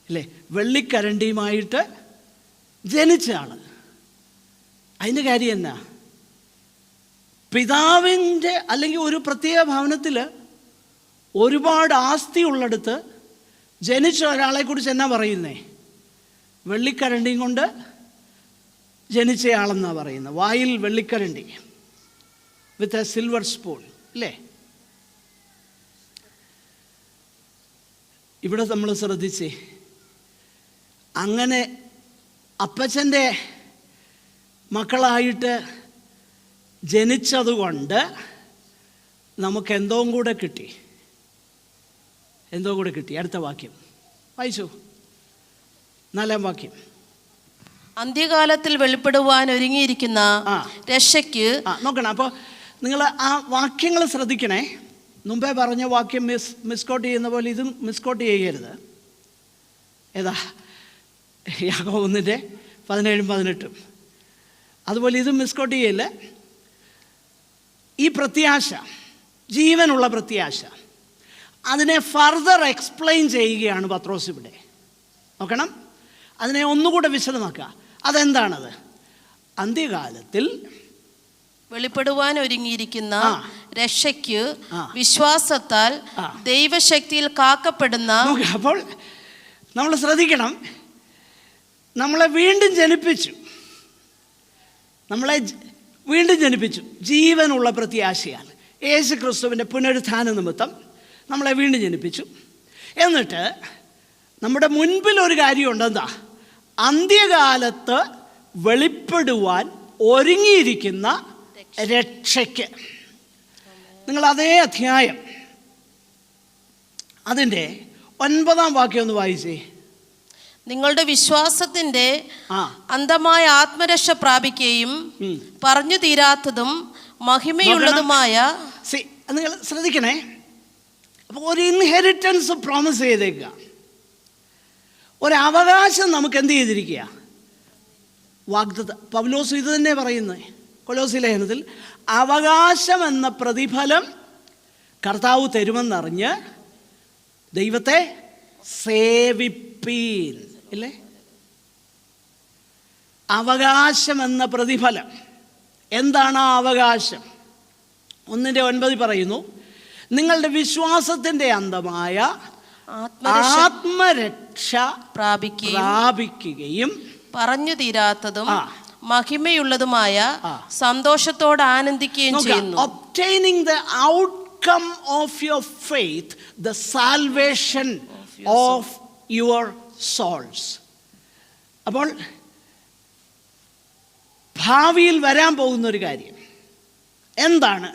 അല്ലേ. വെള്ളിക്കരണ്ടിയുമായിട്ട് ജനിച്ച ആള്. അതിൻ്റെ കാര്യം എന്നാ? പിതാവിൻ്റെ അല്ലെങ്കിൽ ഒരു പ്രത്യേക ഭവനത്തിൽ ഒരുപാട് ആസ്തി ഉള്ളിടത്ത് ജനിച്ച ഒരാളെ കുറിച്ച് എന്നാ പറയുന്നേ? വെള്ളിക്കരണ്ടിയും കൊണ്ട് ജനിച്ചയാളെന്നാണ് പറയുന്നത്. വായിൽ വെള്ളിക്കരണ്ടി, വിത്ത് എ സിൽവർ സ്പൂൺ അല്ലേ. ഇവിടെ നമ്മൾ ശ്രദ്ധിച്ചേ, അങ്ങനെ അപ്പച്ചൻ്റെ മക്കളായിട്ട് ജനിച്ചതുകൊണ്ട് നമുക്ക് എന്തോ കൂടെ കിട്ടി. അടുത്ത വാക്യം, വായിച്ചു 4-ാം വാക്യം. അന്ത്യകാലത്തിൽ വെളിപ്പെടുവാൻ ഒരുങ്ങിയിരിക്കുന്ന രക്ഷയ്ക്ക്. നോക്കണം. അപ്പോൾ നിങ്ങൾ ആ വാക്യങ്ങൾ ശ്രദ്ധിക്കണേ. മുമ്പേ പറഞ്ഞ വാക്യം മിസ്കോട്ട് ചെയ്യുന്ന പോലെ ഇതും മിസ്കോട്ട് ചെയ്യരുത്. ഏതാ? യാക്കോബ് 1:17-18. അതുപോലെ ഇതും മിസ്കോട്ട് ചെയ്യില്ല. ഈ പ്രത്യാശ, ജീവനുള്ള പ്രത്യാശ, അതിനെ ഫർദർ എക്സ്പ്ലെയിൻ ചെയ്യുകയാണ് പത്രോസ് ഇവിടെ. നോക്കണം, അതിനെ ഒന്നുകൂടെ വിശദമാക്കുക. അതെന്താണത്? അന്ത്യകാലത്തിൽ വെളിപ്പെടുവാൻ ഒരുങ്ങിയിരിക്കുന്ന രക്ഷയ്ക്ക് വിശ്വാസത്താൽ ദൈവശക്തിയിൽ കാക്കപ്പെടുന്ന. അപ്പോൾ നമ്മൾ ശ്രദ്ധിക്കണം, നമ്മളെ വീണ്ടും ജനിപ്പിച്ചു, നമ്മളെ വീണ്ടും ജനിപ്പിച്ചു ജീവനുള്ള പ്രത്യാശയാൽ. യേശു ക്രിസ്തുവിൻ്റെ പുനരുത്ഥാന നിമിത്തം നമ്മളെ വീണ്ടും ജനിപ്പിച്ചു. എന്നിട്ട് നമ്മുടെ മുൻപിൽ ഒരു കാര്യമുണ്ട്. എന്താ? അന്ത്യകാലത്ത് വെളിപ്പെടുവാൻ ഒരുങ്ങിയിരിക്കുന്ന രക്ഷയ്ക്ക്. നിങ്ങൾ അതേ അധ്യായം അതിൻ്റെ 9-ാം വാക്യം ഒന്ന് വായിച്ചേ. നിങ്ങളുടെ വിശ്വാസത്തിന്റെ അന്ധമായ ആത്മരക്ഷ പ്രാപിക്കുകയും പറഞ്ഞു തീരാത്തതും മഹിമയുള്ളതുമായ. നിങ്ങൾ ശ്രദ്ധിക്കണേ. അപ്പോൾ ഒരു ഇൻഹെറിറ്റൻസ് പ്രോമിസ് ചെയ്തേക്കുക, ഒരവകാശം നമുക്ക് എന്ത് ചെയ്തിരിക്കുക? വാഗ്ദത്തം. പൗലോസ് ഇത് തന്നെ പറയുന്നത് കൊലോസ്യ ലേഖനത്തിൽ. അവകാശം എന്ന പ്രതിഫലം കർത്താവ് തരുമെന്നറിഞ്ഞ് ദൈവത്തെ സേവിപ്പീൻ. ഇല്ലേ? അവകാശം എന്ന പ്രതിഫലം. എന്താണ് ആ അവകാശം? 1:9 പറയുന്നു, നിങ്ങളുടെ വിശ്വാസത്തിൻ്റെ അന്തമായ ആത്മരക്ഷ പ്രാപിക്കുകയും പറഞ്ഞു തീരാത്തതും മഹിമയുള്ളതുമായ സന്തോഷത്തോടെ ആനന്ദിക്കുകയും ചെയ്യുന്നു. obtaining the outcome of your faith, the salvation of your souls. അപ്പോൾ ഭാവിയിൽ വരാൻ പോകുന്നൊരു കാര്യം എന്താണ്?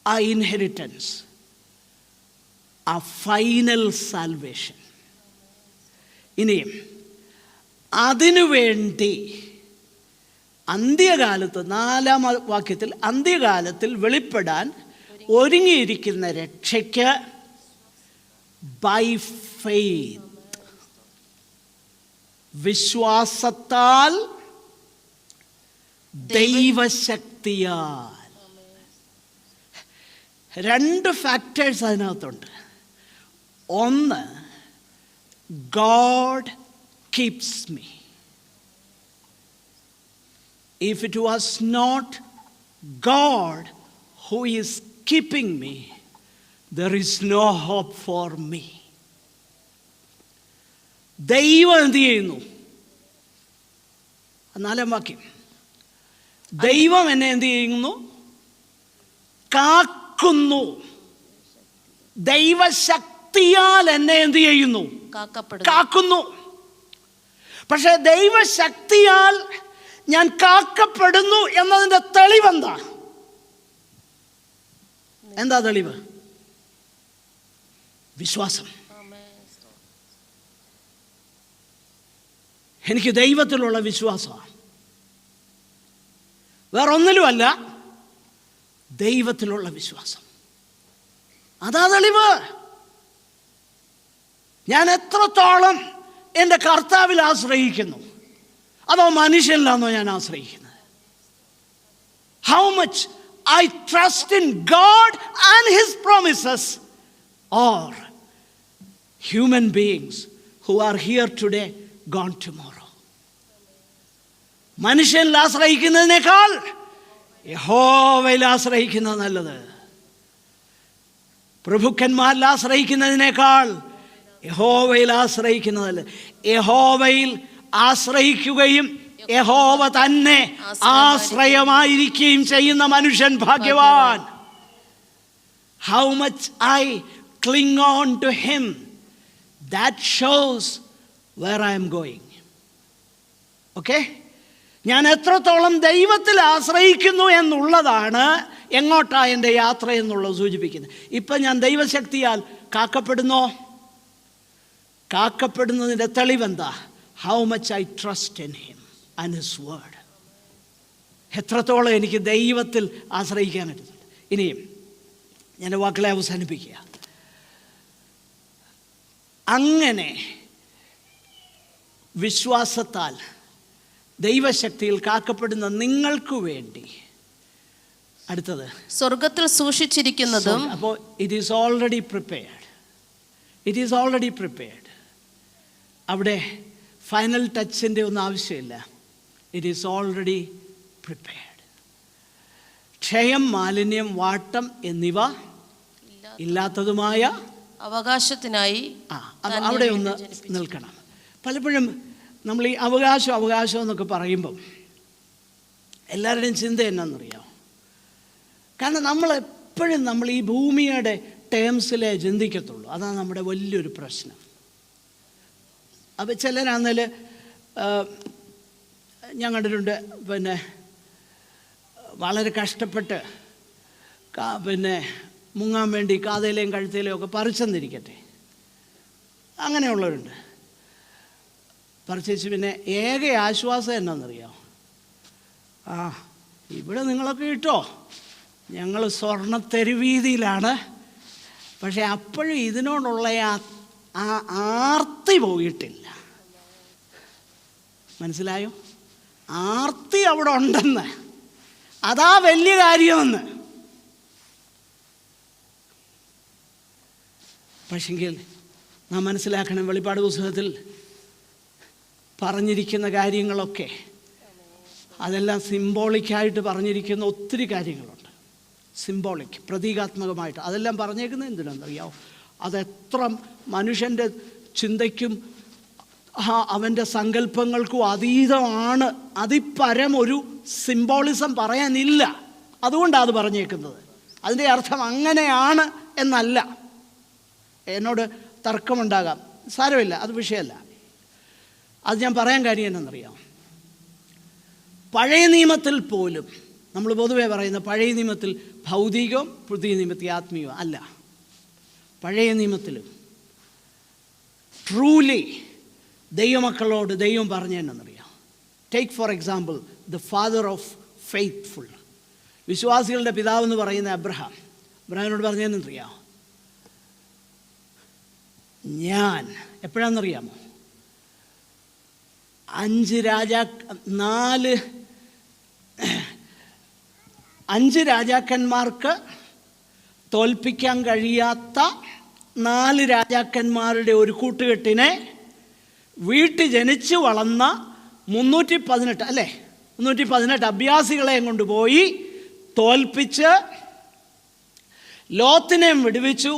ആ ഇൻഹെറിറ്റൻസ്, ആ ഫൈനൽ സാൽവേഷൻ. ഇനിയും അതിനുവേണ്ടി അന്ത്യകാലത്ത് 4-ാം വാക്യത്തിൽ അന്ത്യകാലത്തിൽ വെളിപ്പെടാൻ ഒരുങ്ങിയിരിക്കുന്ന രക്ഷയ്ക്ക് ബൈ ഫെയ്ത്ത്, വിശ്വാസത്താൽ ദൈവശക്തിയാൽ. 2 ഫാക്ടേഴ്സ് അതിനകത്തുണ്ട്. ഒന്ന്, God keeps me. If it was not God who is keeping me, there is no hope for me. ദൈവം എന്ത് ചെയ്യുന്നു? 4-ാം വാക്യം. ദൈവം എന്നെ എന്ത് ചെയ്യുന്നു? കാക്കുന്നു. ദൈവശക്തിയാൽ എന്നെ എന്ത് ചെയ്യുന്നു? കാക്കുന്നു. പക്ഷെ ദൈവശക്തിയാൽ ഞാൻ കാക്കപ്പെടുന്നു എന്നതിൻ്റെ തെളിവെന്താ? എന്താ തെളിവ്? വിശ്വാസം. എനിക്ക് ദൈവത്തിലുള്ള വിശ്വാസമാണ്, വേറൊന്നിലുമല്ല, ദൈവത്തിലുള്ള വിശ്വാസം. അതാ തെളിവ്. ഞാൻ എത്രത്തോളം എൻ്റെ കർത്താവിൽ ആശ്രയിക്കുന്നു, അതോ മനുഷ്യനിലാണോ ഞാൻ ആശ്രയിക്കുന്നത്? How much I trust in God and his promises or human beings who are here today gone tomorrow. മനുഷ്യനിൽ ആശ്രയിക്കുന്നതിനേക്കാൾ യഹോവയിൽ ആശ്രയിക്കുന്നത് നല്ലത്. പ്രഭുക്കന്മാരിൽ ആശ്രയിക്കുന്നതിനേക്കാൾ യഹോവയിൽ ആശ്രയിക്കുന്നത്. യഹോവയിൽ ആശ്രയിക്കുകയും യഹോവ തന്നെ ആശ്രയമായിരിക്കുകയും ചെയ്യുന്ന മനുഷ്യൻ ഭാഗ്യവാൻ. How much I cling on to him, that shows where I am going. Okay, ഞാൻ എത്രത്തോളം ദൈവത്തിൽ ആശ്രയിക്കുന്നു എന്നുള്ളതാണ് എങ്ങോട്ടാ എൻ്റെ യാത്ര എന്നുള്ളത് സൂചിപ്പിക്കുന്നത്. ഇപ്പം ഞാൻ ദൈവശക്തിയാൽ കാക്കപ്പെടുന്നോ? കാക്കപ്പെടുന്നതിൻ്റെ തെളിവെന്താ? How much I trust in him and his word. എത്രത്തോളം എനിക്ക് ദൈവത്തിൽ ആശ്രയിക്കാൻ പറ്റുന്നുണ്ട്. ഇനിയും ഞാൻ വാക്കുകളെ അവസാനിപ്പിക്കുക. അങ്ങനെ വിശ്വാസത്താൽ ദൈവശക്തിയിൽ കാക്കപ്പെടുന്ന നിങ്ങൾക്ക് വേണ്ടി അടുത്തത് സ്വർഗത്തിൽ സൂക്ഷിച്ചിരിക്കുന്നതും. അപ്പോൾ it is already prepared. It is already prepared. അവിടെ ഫൈനൽ ടച്ചിൻ്റെ ഒന്നും ആവശ്യമില്ല. It is already prepared. ക്ഷയം, മാലിന്യം, വാട്ടം എന്നിവ ഇല്ലാത്തതുമായ അവകാശത്തിനായി അവിടെ ഒന്ന് നിൽക്കണം. പലപ്പോഴും നമ്മൾ ഈ അവകാശം എന്നൊക്കെ പറയുമ്പം എല്ലാവരുടെയും ചിന്ത എന്നാണെന്നറിയാം. കാരണം നമ്മളെപ്പോഴും നമ്മൾ ഈ ഭൂമിയുടെ ടേംസിലേ ചിന്തിക്കത്തുള്ളൂ. അതാണ് നമ്മുടെ വലിയൊരു പ്രശ്നം. അപ്പോൾ ചിലരാണെങ്കിൽ ഞാൻ കണ്ടിട്ടുണ്ട്, പിന്നെ വളരെ കഷ്ടപ്പെട്ട് മുങ്ങാൻ വേണ്ടി കാതയിലെയും കഴുത്തയിലെയും ഒക്കെ പറിച്ചെന്നിരിക്കട്ടെ, അങ്ങനെയുള്ളവരുണ്ട്. പറിച്ചു പിന്നെ ഏക ആശ്വാസം എന്നാണെന്നറിയാം, ഇവിടെ നിങ്ങളൊക്കെ ഇട്ടോ, ഞങ്ങൾ സ്വർണ്ണത്തെരുവീതിയിലാണ്. പക്ഷെ അപ്പോഴും ഇതിനോടുള്ള ആ ആർത്തി പോയിട്ടില്ല. മനസ്സിലായോ? ആർത്തി അവിടെ ഉണ്ടെന്ന്, അതാ വലിയ കാര്യമെന്ന്. പക്ഷെങ്കിൽ നാം മനസ്സിലാക്കണം, വെളിപ്പാട് പുസ്തകത്തിൽ പറഞ്ഞിരിക്കുന്ന കാര്യങ്ങളൊക്കെ അതെല്ലാം സിംബോളിക്കായിട്ട് പറഞ്ഞിരിക്കുന്ന ഒത്തിരി കാര്യങ്ങളുണ്ട്. സിംബോളിക്, പ്രതീകാത്മകമായിട്ട് അതെല്ലാം പറഞ്ഞേക്കുന്നത് എന്തിനാണെന്നറിയാമോ? അതെത്ര മനുഷ്യൻ്റെ ചിന്തയ്ക്കും അവൻ്റെ സങ്കല്പങ്ങൾക്കും അതീതമാണ്. അതിപരം ഒരു സിംബോളിസം പറയാനില്ല. അതുകൊണ്ടാണ് അത് പറഞ്ഞേക്കുന്നത്. അതിൻ്റെ അർത്ഥം അങ്ങനെയാണ് എന്നല്ല. എന്നോട് തർക്കമുണ്ടാകാം, സാരമില്ല, അത് വിഷയമല്ല. അത് ഞാൻ പറയാൻ കാര്യം എന്നറിയാം, പഴയ നിയമത്തിൽ പോലും നമ്മൾ പൊതുവെ പറയുന്ന പഴയ നിയമത്തിൽ ഭൗതികവും പുതിയ നിയമത്തിൽ ആത്മീയവും അല്ല. പഴയ നിയമത്തിലും ട്രൂലി ദൈവമക്കളോട് ദൈവം പറഞ്ഞതെന്നറിയാം. Take for example the father of faithful, വിശ്വാസികളുടെ പിതാവെന്ന് പറയുന്ന അബ്രഹാമിനോട് പറഞ്ഞതെന്നറിയാം, ഞാൻ എപ്പോഴാണെന്നറിയാമോ? 5 രാജാക്കന്മാർക്ക് തോൽപ്പിക്കാൻ കഴിയാത്ത 4 രാജാക്കന്മാരുടെ ഒരു കൂട്ടുകെട്ടിനെ വീട്ടിൽ ജനിച്ച് വളർന്ന 318 അഭ്യാസികളെയും കൊണ്ടുപോയി തോൽപ്പിച്ച് ലോത്തിനെയും വിടുവിച്ചു,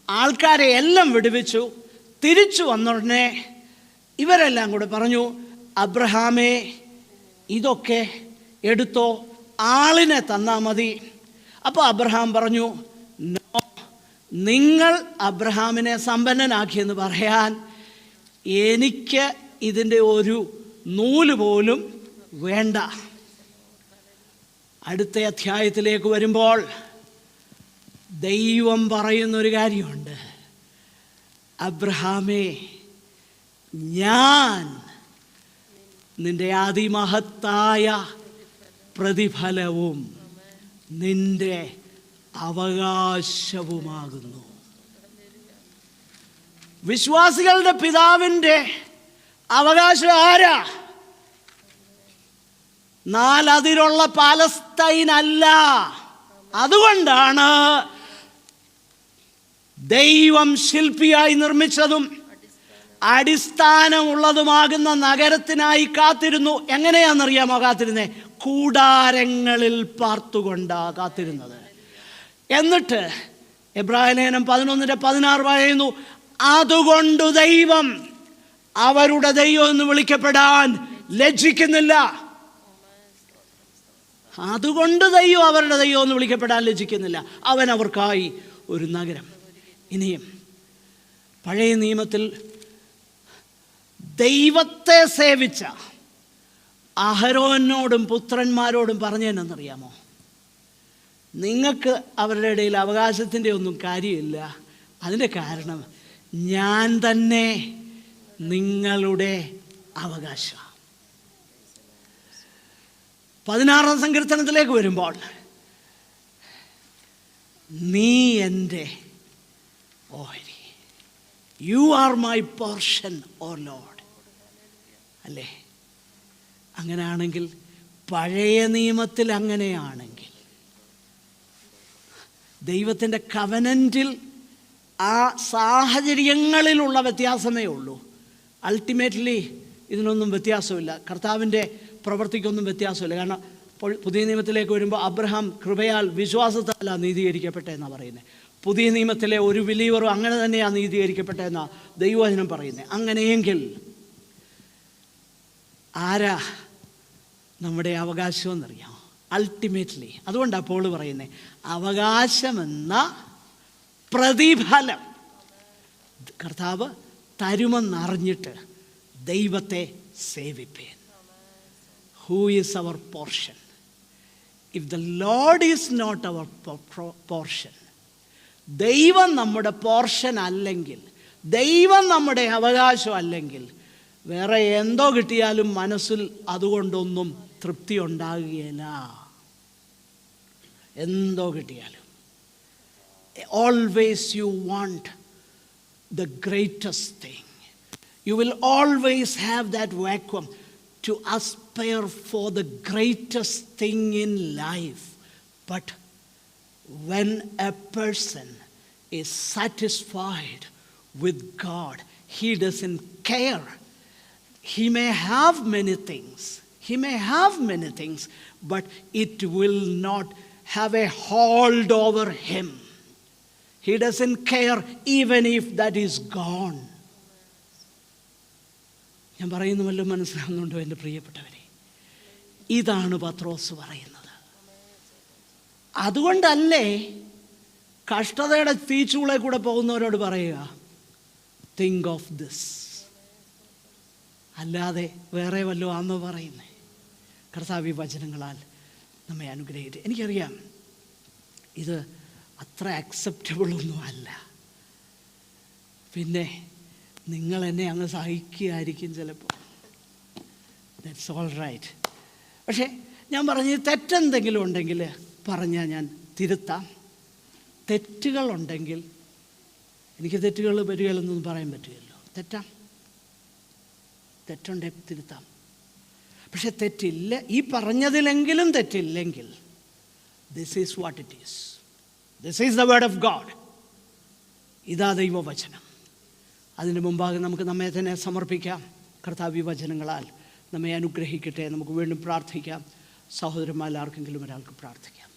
ആൾക്കാരെ എല്ലാം വിടുവിച്ചു. തിരിച്ചു വന്നുടനെ ഇവരെല്ലാം കൂടെ പറഞ്ഞു, അബ്രഹാമേ ഇതൊക്കെ എടുത്തോ, ആളിനെ തന്നാൽ മതി. അപ്പോൾ അബ്രഹാം പറഞ്ഞു, നോ, നിങ്ങൾ അബ്രഹാമിനെ സമ്പന്നനാക്കിയെന്ന് പറയാൻ എനിക്ക് ഇതിൻ്റെ ഒരു നൂല് പോലും വേണ്ട. അടുത്ത അധ്യായത്തിലേക്ക് വരുമ്പോൾ ദൈവം പറയുന്നൊരു കാര്യമുണ്ട്, അബ്രഹാമേ ഞാൻ നിന്റെ അതിമഹത്തായ പ്രതിഫലവും നിന്റെ അവകാശവുമാകുന്നു. വിശ്വാസികളുടെ പിതാവിൻ്റെ അവകാശം ആരാ? 4 അതിരുള്ള പാലസ്തീൻ അല്ല. അതുകൊണ്ടാണ് ദൈവം ശില്പിയായി നിർമ്മിച്ചതും അടിസ്ഥാനമുള്ളതുമാകുന്ന നഗരത്തിനായി കാത്തിരുന്നു. എങ്ങനെയാണെന്നറിയാമോ കാത്തിരുന്നേ? കൂടാരങ്ങളിൽ പാർത്തുകൊണ്ടാ കാത്തിരുന്നത്. എന്നിട്ട് എബ്രായലേഖനം 11:16 പറയുന്നു, അതുകൊണ്ട് ദൈവം അവരുടെ ദൈവം എന്ന് വിളിക്കപ്പെടാൻ ലജ്ജിക്കുന്നില്ല. അതുകൊണ്ട് ദൈവം അവരുടെ ദൈവം എന്ന് വിളിക്കപ്പെടാൻ ലജ്ജിക്കുന്നില്ല. അവൻ അവർക്കായി ഒരു നഗരം. ഇനിയും പഴയ നിയമത്തിൽ ദൈവത്തെ സേവിച്ച അഹരോനോടും പുത്രന്മാരോടും പറഞ്ഞതെന്നറിയാമോ? നിങ്ങൾക്ക് അവരുടെ ഇടയിൽ അവകാശത്തിൻ്റെ ഒന്നും കാര്യമില്ല. അതിൻ്റെ കാരണം ഞാൻ തന്നെ നിങ്ങളുടെ അവകാശം. 16-ാം സങ്കീർത്തനത്തിലേക്ക് വരുമ്പോൾ, നീ എൻ്റെ ഓഹരി, you are my portion O Lord. അല്ലേ? അങ്ങനെയാണെങ്കിൽ, പഴയ നിയമത്തിൽ അങ്ങനെയാണെങ്കിൽ, ദൈവത്തിൻ്റെ കവനൻറ്റിൽ ആ സാഹചര്യങ്ങളിലുള്ള വ്യത്യാസമേ ഉള്ളൂ. അൾട്ടിമേറ്റ്ലി ഇതിനൊന്നും വ്യത്യാസമില്ല. കർത്താവിൻ്റെ പ്രവൃത്തിക്കൊന്നും വ്യത്യാസമില്ല. കാരണം പുതിയ നിയമത്തിലേക്ക് വരുമ്പോൾ അബ്രഹാം കൃപയാൽ വിശ്വാസത്താലാണ് നീതീകരിക്കപ്പെട്ടതെന്നാണ് പറയുന്നത്. പുതിയ നിയമത്തിലെ ഒരു ബിലീവറും അങ്ങനെ തന്നെയാണ് നീതീകരിക്കപ്പെട്ടതെന്നാണ് ദൈവവചനം പറയുന്നത്. അങ്ങനെയെങ്കിൽ ആരാ നമ്മുടെ അവകാശമെന്നറിയാം? അൾട്ടിമേറ്റ്ലി. അതുകൊണ്ടാണ് പോൾ പറയുന്നത്, അവകാശമെന്ന പ്രതിഫലം കർത്താവ് തരുമെന്നറിഞ്ഞിട്ട് ദൈവത്തെ സേവിപ്പേൻ. Who is our portion? If the lord is not our portion, ദൈവം നമ്മുടെ പോർഷൻ അല്ലെങ്കിൽ, ദൈവം നമ്മുടെ അവകാശം അല്ലെങ്കിൽ, വേറെ എന്തോ കിട്ടിയാലും മനസ്സിൽ അതുകൊണ്ടൊന്നും തൃപ്തി ഉണ്ടാകുകയില്ല. എന്തോ കിട്ടിയാലും always you want the greatest thing. You will always have that vacuum to aspire for the greatest thing in life. But when a person is satisfied with God, he doesn't care. He may have many things, but it will not have a hold over him. He doesn't care even if that is gone. ഞാൻ പറയുന്നുവല്ലോ, മനസ്സിലാവുന്നുണ്ടോ എൻ്റെ പ്രിയപ്പെട്ടവരെ? ഇതാണ് പത്രോസ് പറയുന്നത്. അതുകൊണ്ടല്ലേ കഷ്ടതയുടെ തീച്ചൂളെ കൂടെ പോകുന്നവരോട് പറയുക, തിങ്ക് ഓഫ് ദിസ്. അല്ലാതെ വേറെ വല്ലതും ആണെന്ന് പറയുന്നേ. കർത്താവ് വചനങ്ങളാൽ നമ്മെ അനുഗ്രഹിക്കട്ടെ. എനിക്കറിയാം ഇത് അത്ര അക്സെപ്റ്റബിളൊന്നും അല്ല. പിന്നെ നിങ്ങൾ എന്നെ അങ്ങ് സഹിക്കുകയായിരിക്കും ചിലപ്പോൾ. That's all right. പക്ഷേ ഞാൻ പറഞ്ഞ് തെറ്റെന്തെങ്കിലും ഉണ്ടെങ്കിൽ പറഞ്ഞാൽ ഞാൻ തിരുത്താം. തെറ്റുകളുണ്ടെങ്കിൽ, എനിക്ക് തെറ്റുകൾ വരികയെന്നൊന്നും പറയാൻ പറ്റുകയല്ലോ. തെറ്റുണ്ടെങ്കിൽ തിരുത്താം. പക്ഷെ തെറ്റില്ല, ഈ പറഞ്ഞതിലെങ്കിലും തെറ്റില്ലെങ്കിൽ, this is what it is. This is the word of God. ഇതാ ദൈവവചനം. അതിന് മുമ്പാകെ നമുക്ക് നമ്മെ തന്നെ സമർപ്പിക്കാം. കർത്താവ് വചനങ്ങളാൽ നമ്മെ അനുഗ്രഹിക്കട്ടെ. നമുക്ക് വീണ്ടും പ്രാർത്ഥിക്കാം. സഹോദരന്മാർ ആർക്കെങ്കിലും ഒരാൾക്ക് പ്രാർത്ഥിക്കാം.